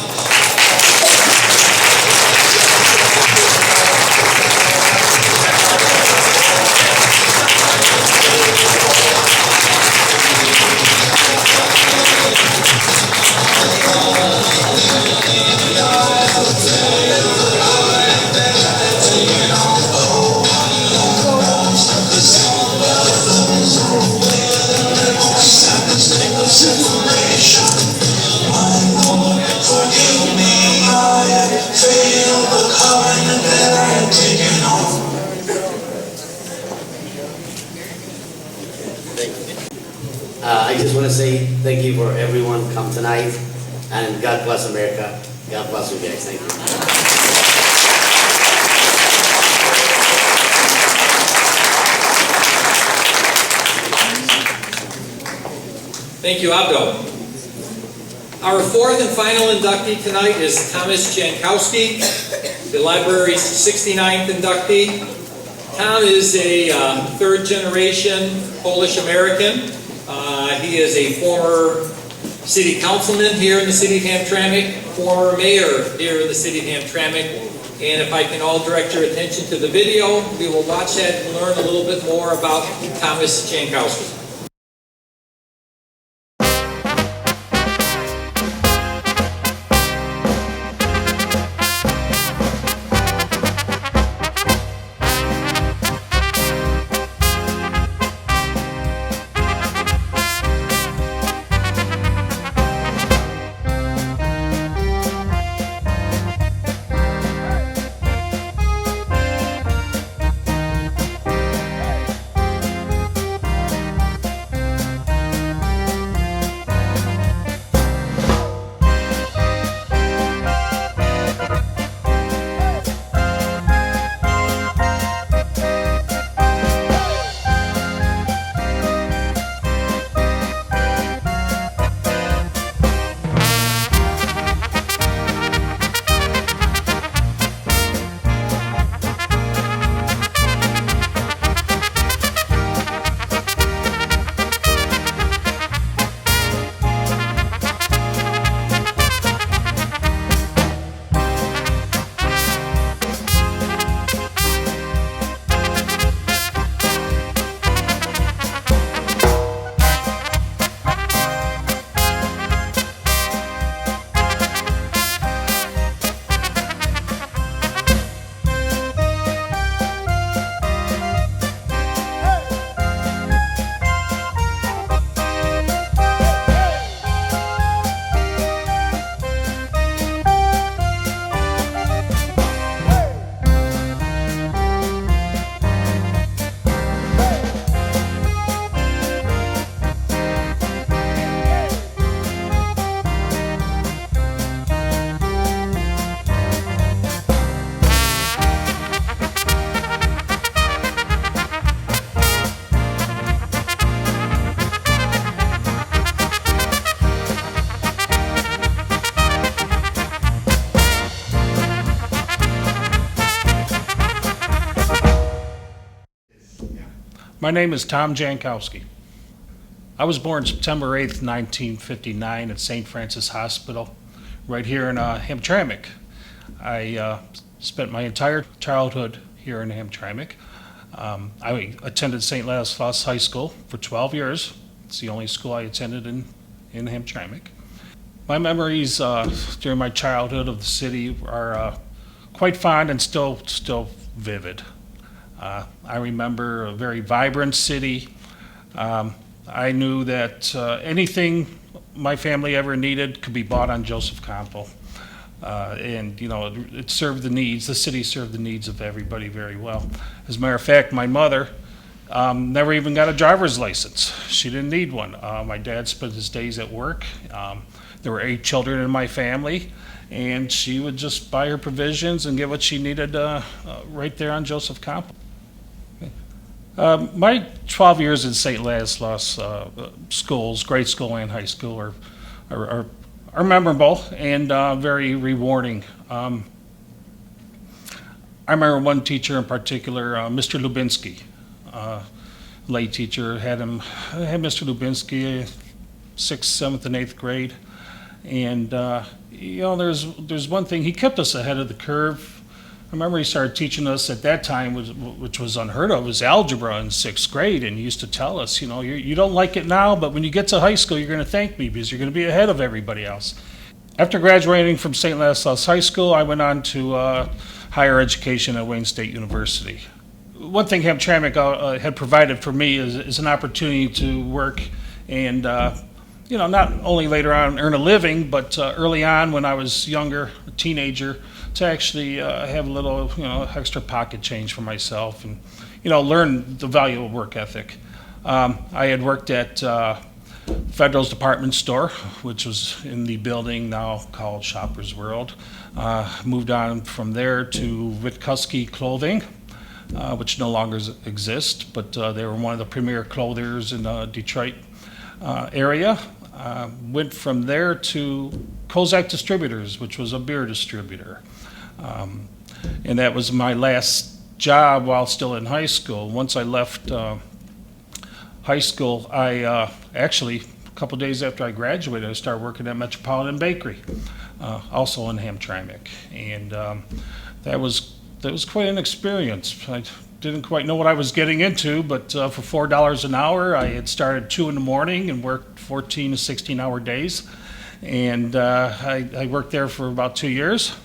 I just want to say thank you for everyone come tonight, and God bless America. God bless you guys. Thank you. Thank you, Abdo. Our fourth and final inductee tonight is Thomas Jankowski, the library's 69th inductee. Tom is a third-generation Polish-American. He is a former city councilman here in the city of Hamtramck, former mayor here in the city of Hamtramck. And if I can all direct your attention to the video, we will watch that and learn a little bit more about Thomas Jankowski. My name is Tom Jankowski. I was born September 8th, 1959 at St. Francis Hospital, right here in Hamtramck. I spent my entire childhood here in Hamtramck. I attended St. Ladislaus High School for 12 years. It's the only school I attended in Hamtramck. My memories during my childhood of the city are quite fond and still vivid. I remember a very vibrant city. I knew that anything my family ever needed could be bought on Joseph Campbell. And you know, it served the needs, the city served the needs of everybody very well. As a matter of fact, my mother never even got a driver's license. She didn't need one. My dad spent his days at work. There were 8 children in my family, and she would just buy her provisions and get what she needed right there on Joseph Campbell. My 12 years in St. Ladislaus schools, grade school and high school, are memorable and very rewarding. I remember one teacher in particular, Mr. Lubinsky, lay teacher, had Mr. Lubinsky 6th, 7th, and 8th grade. And, there's one thing, he kept us ahead of the curve. I remember he started teaching us at that time, which was unheard of, was algebra in 6th grade. And he used to tell us, you don't like it now, but when you get to high school, you're going to thank me because you're going to be ahead of everybody else. After graduating from St. Ladislaus High School, I went on to higher education at Wayne State University. One thing Hamtramck had provided for me is an opportunity to work and, not only later on earn a living, but early on when I was younger, a teenager, to actually have a little, extra pocket change for myself and, learn the value of work ethic. I had worked at Federal's department store, which was in the building now called Shoppers World. Moved on from there to Witkowski Clothing, which no longer exists, but they were one of the premier clothers in the Detroit area. Went from there to Kozak Distributors, which was a beer distributor. And that was my last job while still in high school. Once I left high school, I actually, a couple days after I graduated, I started working at Metropolitan Bakery, also in Hamtramck. And that was quite an experience. I didn't quite know what I was getting into, but for $4 an hour, I had started 2 in the morning and worked 14 to 16-hour days. And I worked there for about 2 years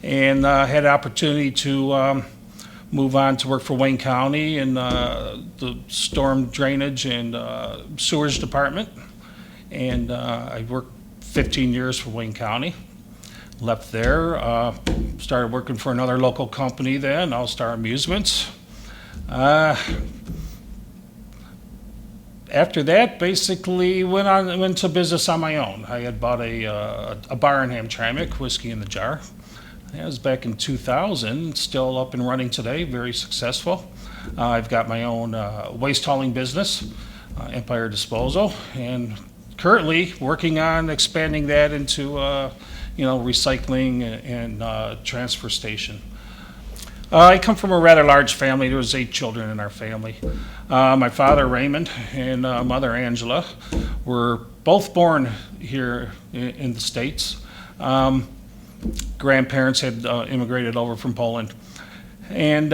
and had an opportunity to move on to work for Wayne County in the storm drainage and sewage department. And I worked 15 years for Wayne County. Left there, started working for another local company then, All Star Amusements. After that, basically went to business on my own. I had bought a bar in Hamtramck, Whiskey in the Jar. That was back in 2000, still up and running today, very successful. I've got my own waste hauling business, Empire Disposal, and currently working on expanding that into recycling and transfer station. I come from a rather large family. There was 8 children in our family. My father, Raymond, and mother, Angela, were both born here in the States. Grandparents had immigrated over from Poland. And,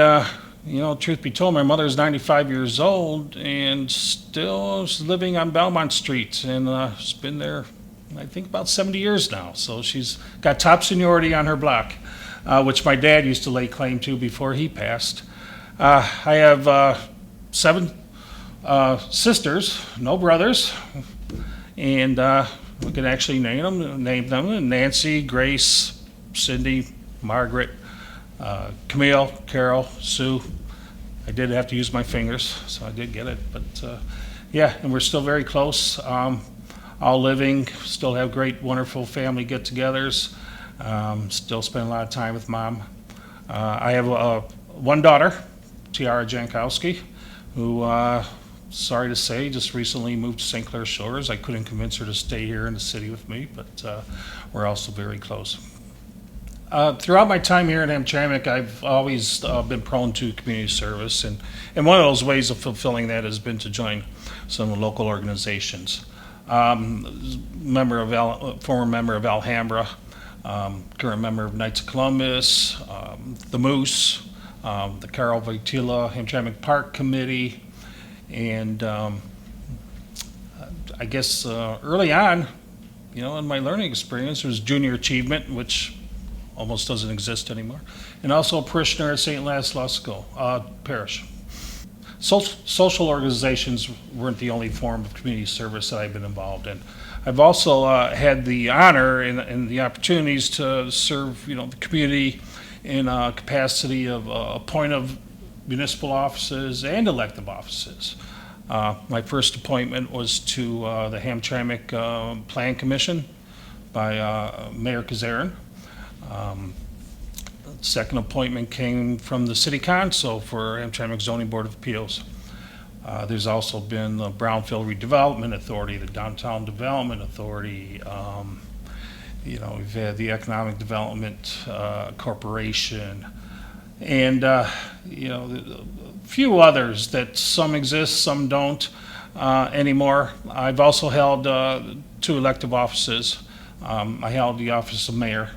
truth be told, my mother is 95 years old and still is living on Belmont Street. And she's been there, I think, about 70 years now. So she's got top seniority on her block, which my dad used to lay claim to before he passed. I have 7 sisters, no brothers. And we can actually name them: Nancy, Grace, Cindy, Margaret, Camille, Carol, Sue. I did have to use my fingers, so I did get it. But and we're still very close. All living, still have great, wonderful family get-togethers. Still spend a lot of time with Mom. I have one daughter, Tiara Jankowski, who, sorry to say, just recently moved to St. Clair Shores. I couldn't convince her to stay here in the city with me, but we're also very close. Throughout my time here at Hamtramck, I've always been prone to community service, and one of those ways of fulfilling that has been to join some local organizations. Former member of Alhambra, current member of Knights of Columbus, the Moose, the Carl Wojtyla Hamtramck Park Committee, and I guess early on, in my learning experience, there was junior achievement, which almost doesn't exist anymore, and also a parishioner at St. Ladislaus Parish. Social organizations weren't the only form of community service that I've been involved in. I've also had the honor and the opportunities to serve, the community in a capacity of appointed municipal offices and elective offices. My first appointment was to the Hamtramck Plan Commission by Mayor Kazarin. Second appointment came from the City Council for Hamtramck Zoning Board of Appeals. There's also been the Brownfield Redevelopment Authority, the Downtown Development Authority. We've had the Economic Development Corporation, and a few others that some exist, some don't anymore. I've also held 2 elective offices. I held the office of mayor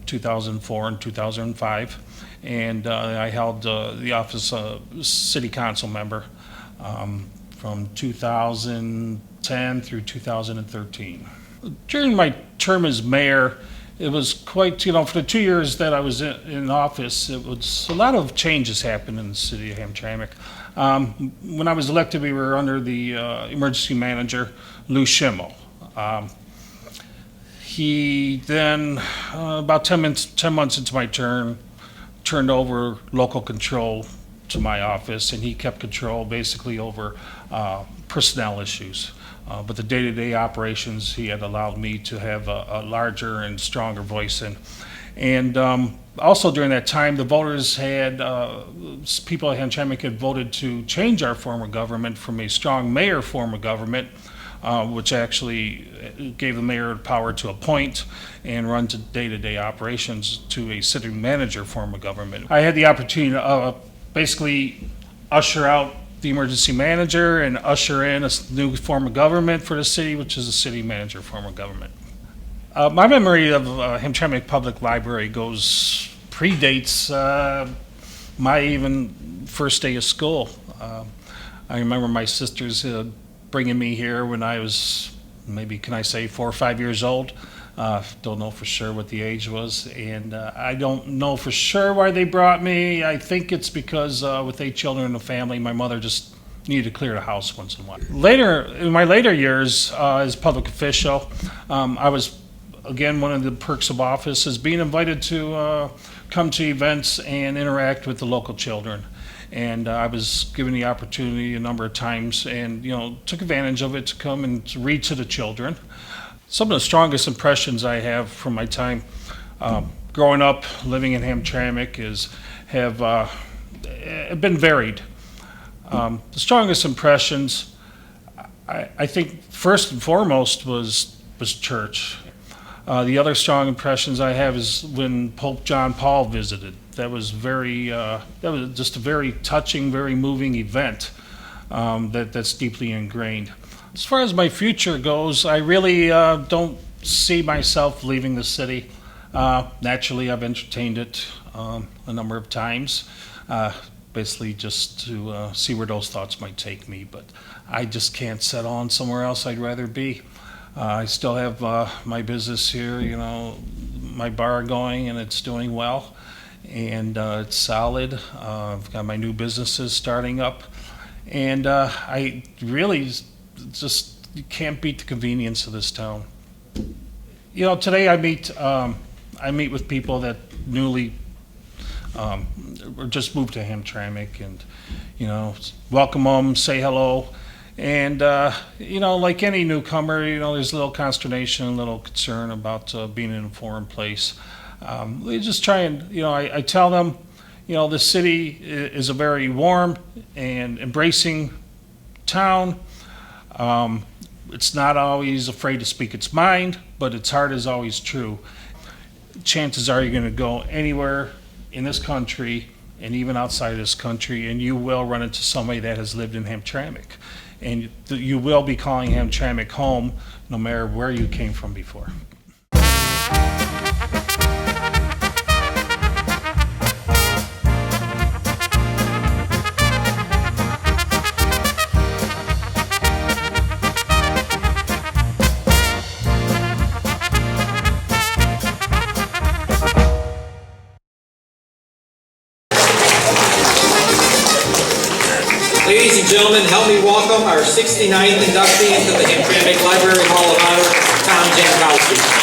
2004 and 2005, and I held the office of city council member from 2010 through 2013. During my term as mayor, it was quite, for the 2 years that I was in office, it was a lot of changes happened in the city of Hamtramck. When I was elected, we were under the emergency manager, Lou Schimmel. He then, about 10 months into my term, turned over local control to my office, and he kept control basically over personnel issues. But the day-to-day operations, he had allowed me to have a larger and stronger voice in. And also during that time, the voters had, people at Hamtramck had voted to change our form of government from a strong mayor form of government, which actually gave the mayor the power to appoint and run to day-to-day operations, to a city manager form of government. I had the opportunity to basically usher out the emergency manager and usher in a new form of government for the city, which is a city manager form of government. My memory of Hamtramck Public Library predates my even first day of school. I remember my sisters bringing me here when I was maybe, can I say, 4 or 5 years old. Don't know for sure what the age was, and I don't know for sure why they brought me. I think it's because with 8 children in the family, my mother just needed to clear the house once in a while. In my later years as public official, I was, again, one of the perks of office is being invited to come to events and interact with the local children. And I was given the opportunity a number of times, and took advantage of it to come and to read to the children. Some of the strongest impressions I have from my time growing up, living in Hamtramck, have been varied. The strongest impressions, I think, first and foremost, was church. The other strong impressions I have is when Pope John Paul visited. That was just a very touching, very moving event that's deeply ingrained. As far as my future goes, I really don't see myself leaving the city. Naturally, I've entertained it a number of times, basically just to see where those thoughts might take me, but I just can't settle on somewhere else I'd rather be. I still have my business here, my bar going, and it's doing well, and it's solid. I've got my new businesses starting up, and I really just, you can't beat the convenience of this town. Today I meet with people that newly or just moved to Hamtramck, and welcome them, say hello, and like any newcomer, there's a little consternation, a little concern about being in a foreign place. We just try and I tell them, the city is a very warm and embracing town. It's not always afraid to speak its mind, but its heart is always true. Chances are you're going to go anywhere in this country and even outside of this country, and you will run into somebody that has lived in Hamtramck. And you will be calling Hamtramck home no matter where you came from before. Ladies and gentlemen, help me welcome our 69th inductee into the Hamtramck Library Hall of Honor, Tom Jankowski.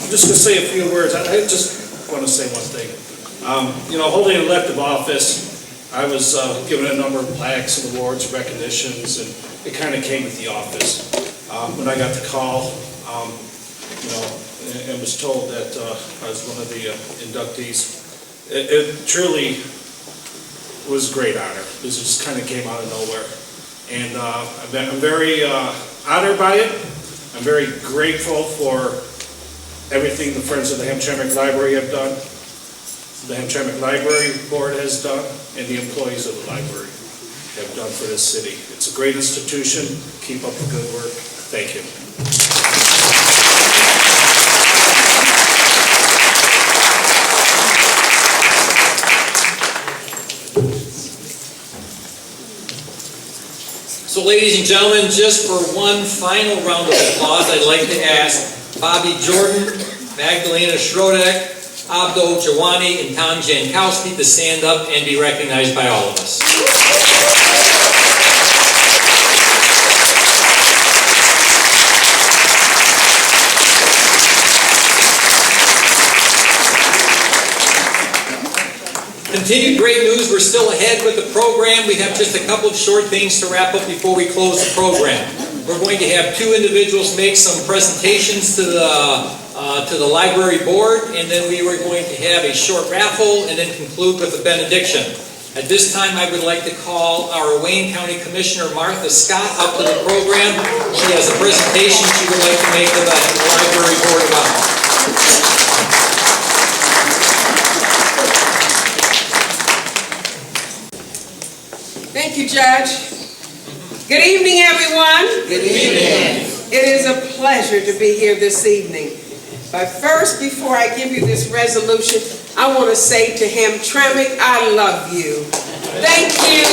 I'm just going to say a few words. I just want to say one thing. Holding elective office, I was given a number of plaques and awards, recognitions, and it kind of came with the office. When I got the call, and was told that I was one of the inductees, it truly was a great honor. This just kind of came out of nowhere. And I'm very honored by it. I'm very grateful for everything the Friends of the Hamtramck Library have done, the Hamtramck Library Board has done, and the employees of the library have done for this city. It's a great institution. Keep up the good work. Thank you. So ladies and gentlemen, just for one final round of applause, I'd like to ask Bobby Jordan, Magdalena Schrodek, Abdo Jawani, and Tom Jankowski to stand up and be recognized by all of us. Continued great news, we're still ahead with the program. We have just a couple of short things to wrap up before we close the program. We're going to have two individuals make some presentations to the library board, and then we were going to have a short raffle and then conclude with a benediction. At this time, I would like to call our Wayne County Commissioner Martha Scott up to the program. She has a presentation she would like to make to the library board about. Thank you, Judge. Good evening, everyone. Good evening. It is a pleasure to be here this evening. But first, before I give you this resolution, I want to say to Hamtramck, I love you. Thank you.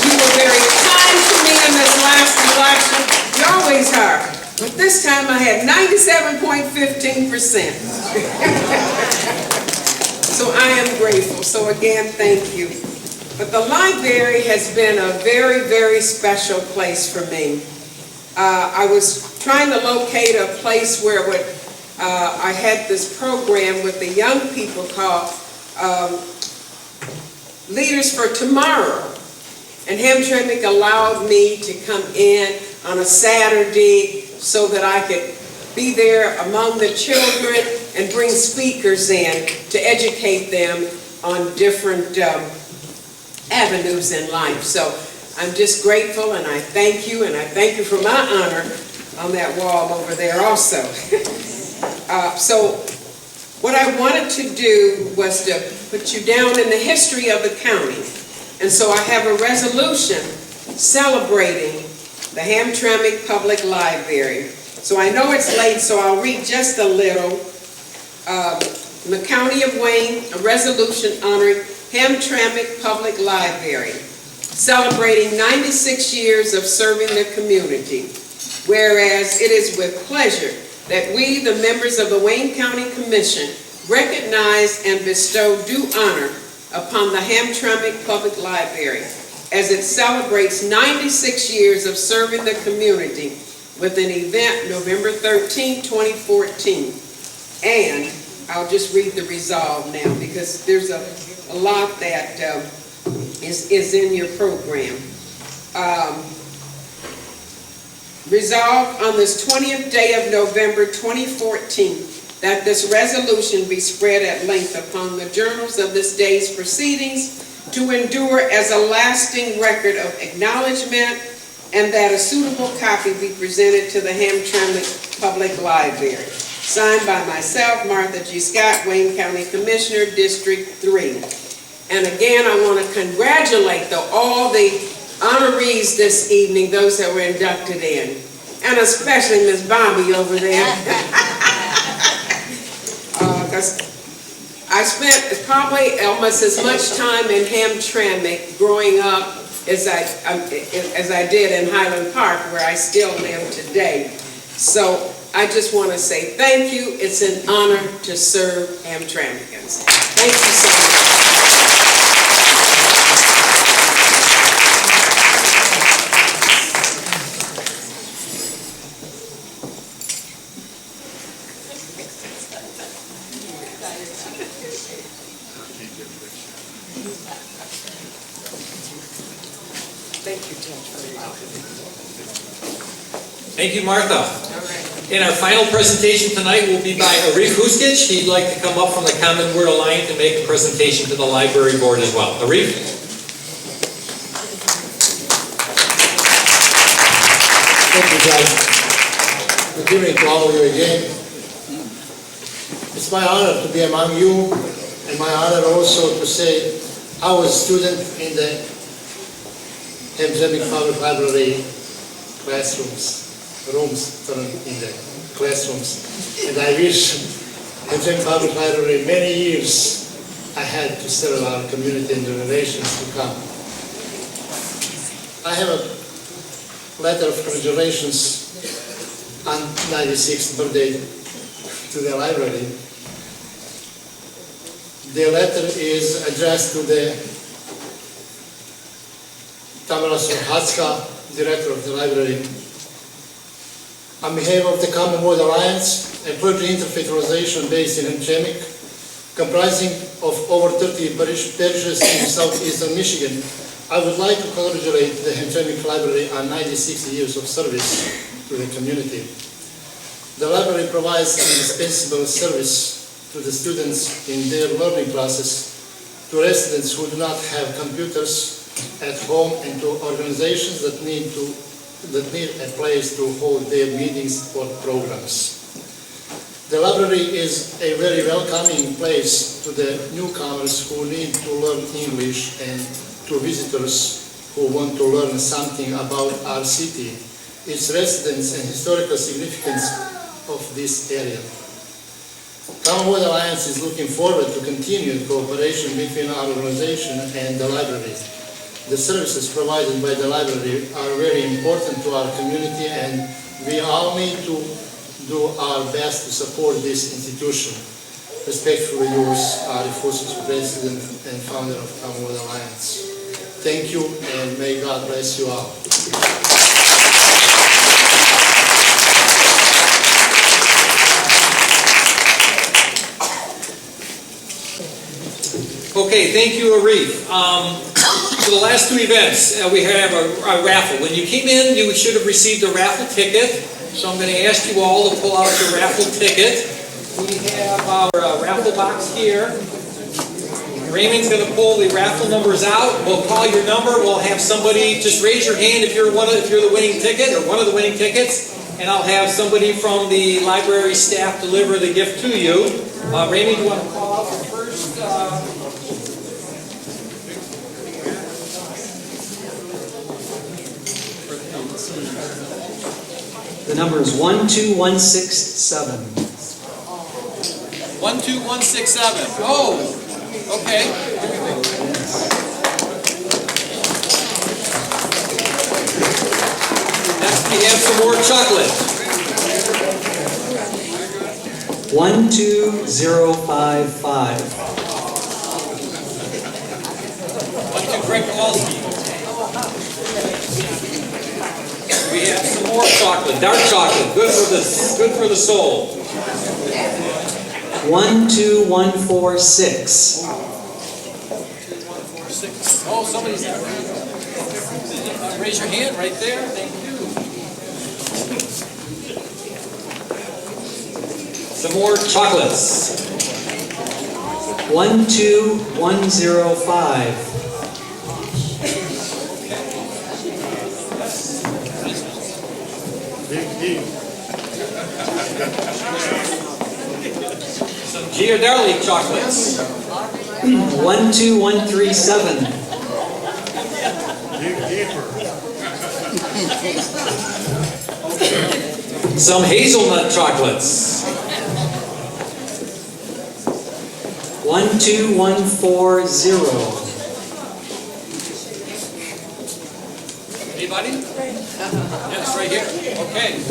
You were very kind to me in this last election. You always are. But this time I had 97.15%. So I am grateful. So again, thank you. But the library has been a very, very special place for me. I was trying to locate a place where I had this program with the young people called Leaders for Tomorrow. And Hamtramck allowed me to come in on a Saturday so that I could be there among the children and bring speakers in to educate them on different avenues in life. So I'm just grateful, and I thank you, and I thank you for my honor on that wall over there also. So what I wanted to do was to put you down in the history of the county. And so I have a resolution celebrating the Hamtramck Public Library. So I know it's late, so I'll read just a little. In the County of Wayne, a resolution honoring Hamtramck Public Library, celebrating 96 years of serving the community. Whereas it is with pleasure that we, the members of the Wayne County Commission, recognize and bestow due honor upon the Hamtramck Public Library as it celebrates 96 years of serving the community with an event November 13, 2014. And I'll just read the resolve now because there's a lot that is in your program. Resolved on this 20th day of November 2014 that this resolution be spread at length upon the journals of this day's proceedings to endure as a lasting record of acknowledgement, and that a suitable copy be presented to the Hamtramck Public Library. Signed by myself, Martha G. Scott, Wayne County Commissioner, District 3. And again, I want to congratulate all the honorees this evening, those that were inducted in, and especially Miss Bobby over there. Because I spent probably almost as much time in Hamtramck growing up as I did in Highland Park, where I still live today. So I just want to say thank you. It's an honor to serve Hamtramckans. Thank you so much. Thank you, Judge. Thank you, Martha. And our final presentation tonight will be by Arif Huskic. He'd like to come up from the Common Word Alliance and make a presentation to the library board as well. Arif? Thank you, Judge. Good evening to all of you again. It's my honor to be among you, and my honor also to say I was a student in the Hamtramck Public Library classrooms, in the classrooms, and I wish Hamtramck Public Library many years ahead to serve our community and generations to come. I have a letter of congratulations on 96th birthday to the library. The letter is addressed to the Tamara Sohatska, director of the library. On behalf of the Common Word Alliance, a clergy interfaith organization based in Hamtramck, comprising of over 30 parishes in southeastern Michigan, I would like to congratulate the Hamtramck Library on 96 years of service to the community. The library provides indispensable service to the students in their learning process, to residents who do not have computers at home, and to organizations that need a place to hold their meetings or programs. The library is a very welcoming place to the newcomers who need to learn English and to visitors who want to learn something about our city, its residents, and historical significance of this area. Common Word Alliance is looking forward to continued cooperation between our organization and the library. The services provided by the library are very important to our community, and we all need to do our best to support this institution. Respectfully yours, Arif Huskic, President and founder of Common Word Alliance. Thank you, and may God bless you all. Okay, thank you, Arif. For the last two events, we have a raffle. When you came in, you should have received a raffle ticket. So I'm going to ask you all to pull out your raffle ticket. We have our raffle box here. Raymond's going to pull the raffle numbers out. We'll call your number. We'll have somebody, just raise your hand if you're the winning ticket or one of the winning tickets, and I'll have somebody from the library staff deliver the gift to you. Raymond, you want to call out the first? The number is 12167. 12167. Oh, okay. Next we have some more chocolate. 12055. 12 We have some more chocolate, dark chocolate, good for the soul. 12146. 12146. Oh, somebody's raise your hand right there. Thank you. Some more chocolates. 12105. Some Ghirardelli chocolates. 12137. Some hazelnut chocolates. 12140. Anybody? Yes, right here. Okay.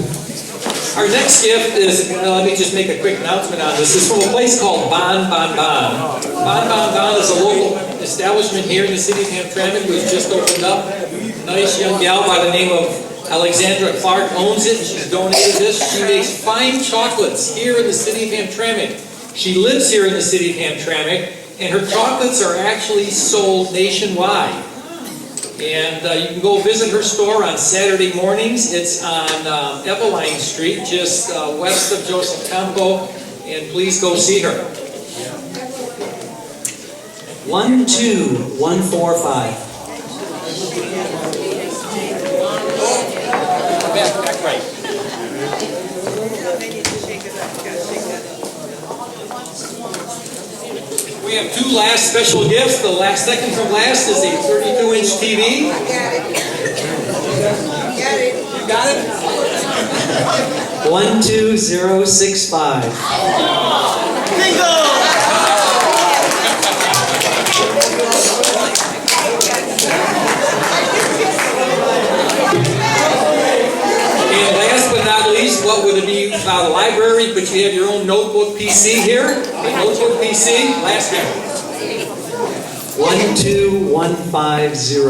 Our next gift is, let me just make a quick announcement on this. This is from a place called Bon Bon Bon. Bon Bon Bon is a local establishment here in the city of Hamtramck which just opened up. Nice young gal by the name of Alexandra Clark owns it. She's donated this. She makes fine chocolates here in the city of Hamtramck. She lives here in the city of Hamtramck, and her chocolates are actually sold nationwide. And you can go visit her store on Saturday mornings. It's on Eveline Street, just west of Joseph Campo, and please go see her. 12145. Back right. We have two last special gifts. The second from last is a 32-inch TV. I got it. You got it? 12065. Bingo! And last but not least, what would it be about a library, but you have your own notebook PC here? A notebook PC, last year. 12150.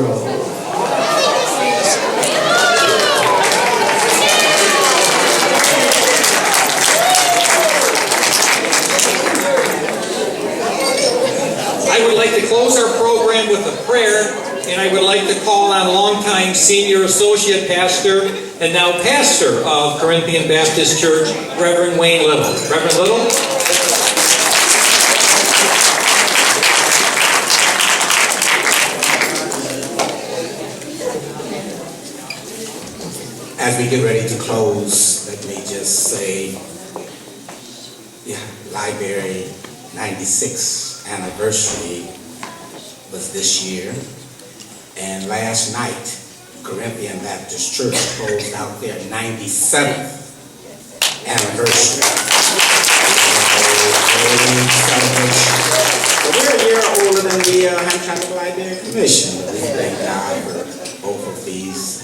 I would like to close our program with a prayer, and I would like to call on longtime senior associate pastor and now pastor of Corinthian Baptist Church, Reverend Wayne Little. Reverend Little? As we get ready to close, let me just say, Library 96th anniversary was this year, and last night, Corinthian Baptist Church closed out their 97th anniversary. So we're a year older than the Hamtramck Library Commission, but we thank God for both of these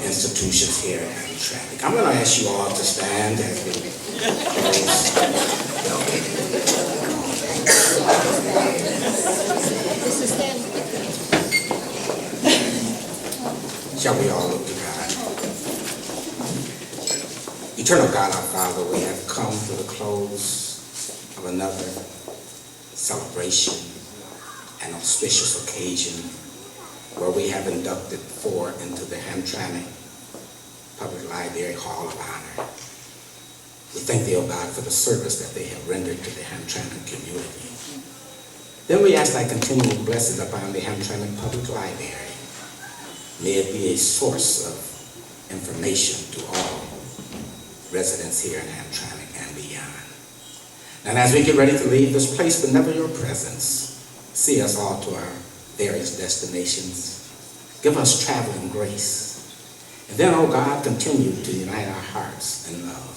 institutions here at Hamtramck. I'm going to ask you all to stand as we close. Shall we all look to God? Eternal God, our Father, we have come to the close of another celebration, an auspicious occasion where we have inducted 4 into the Hamtramck Public Library Hall of Honor. We thank thee, O God, for the service that they have rendered to the Hamtramck community. Then we ask thy continual blessings upon the Hamtramck Public Library. May it be a source of information to all residents here in Hamtramck and beyond. And as we get ready to leave this place, but never your presence, see us all to our various destinations. Give us traveling grace. And then, oh God, continue to unite our hearts in love.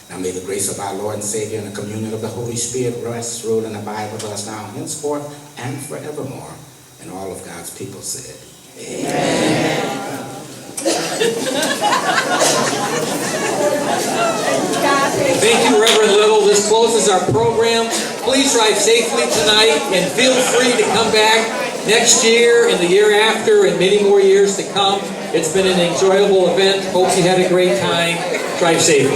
Now may the grace of our Lord and Savior and the communion of the Holy Spirit rest, rule, and abide with us now, henceforth, and forevermore. And all of God's people said, Amen. Thank you, Reverend Little. This closes our program. Please drive safely tonight, and feel free to come back next year and the year after and many more years to come. It's been an enjoyable event. Hope you had a great time. Drive safely.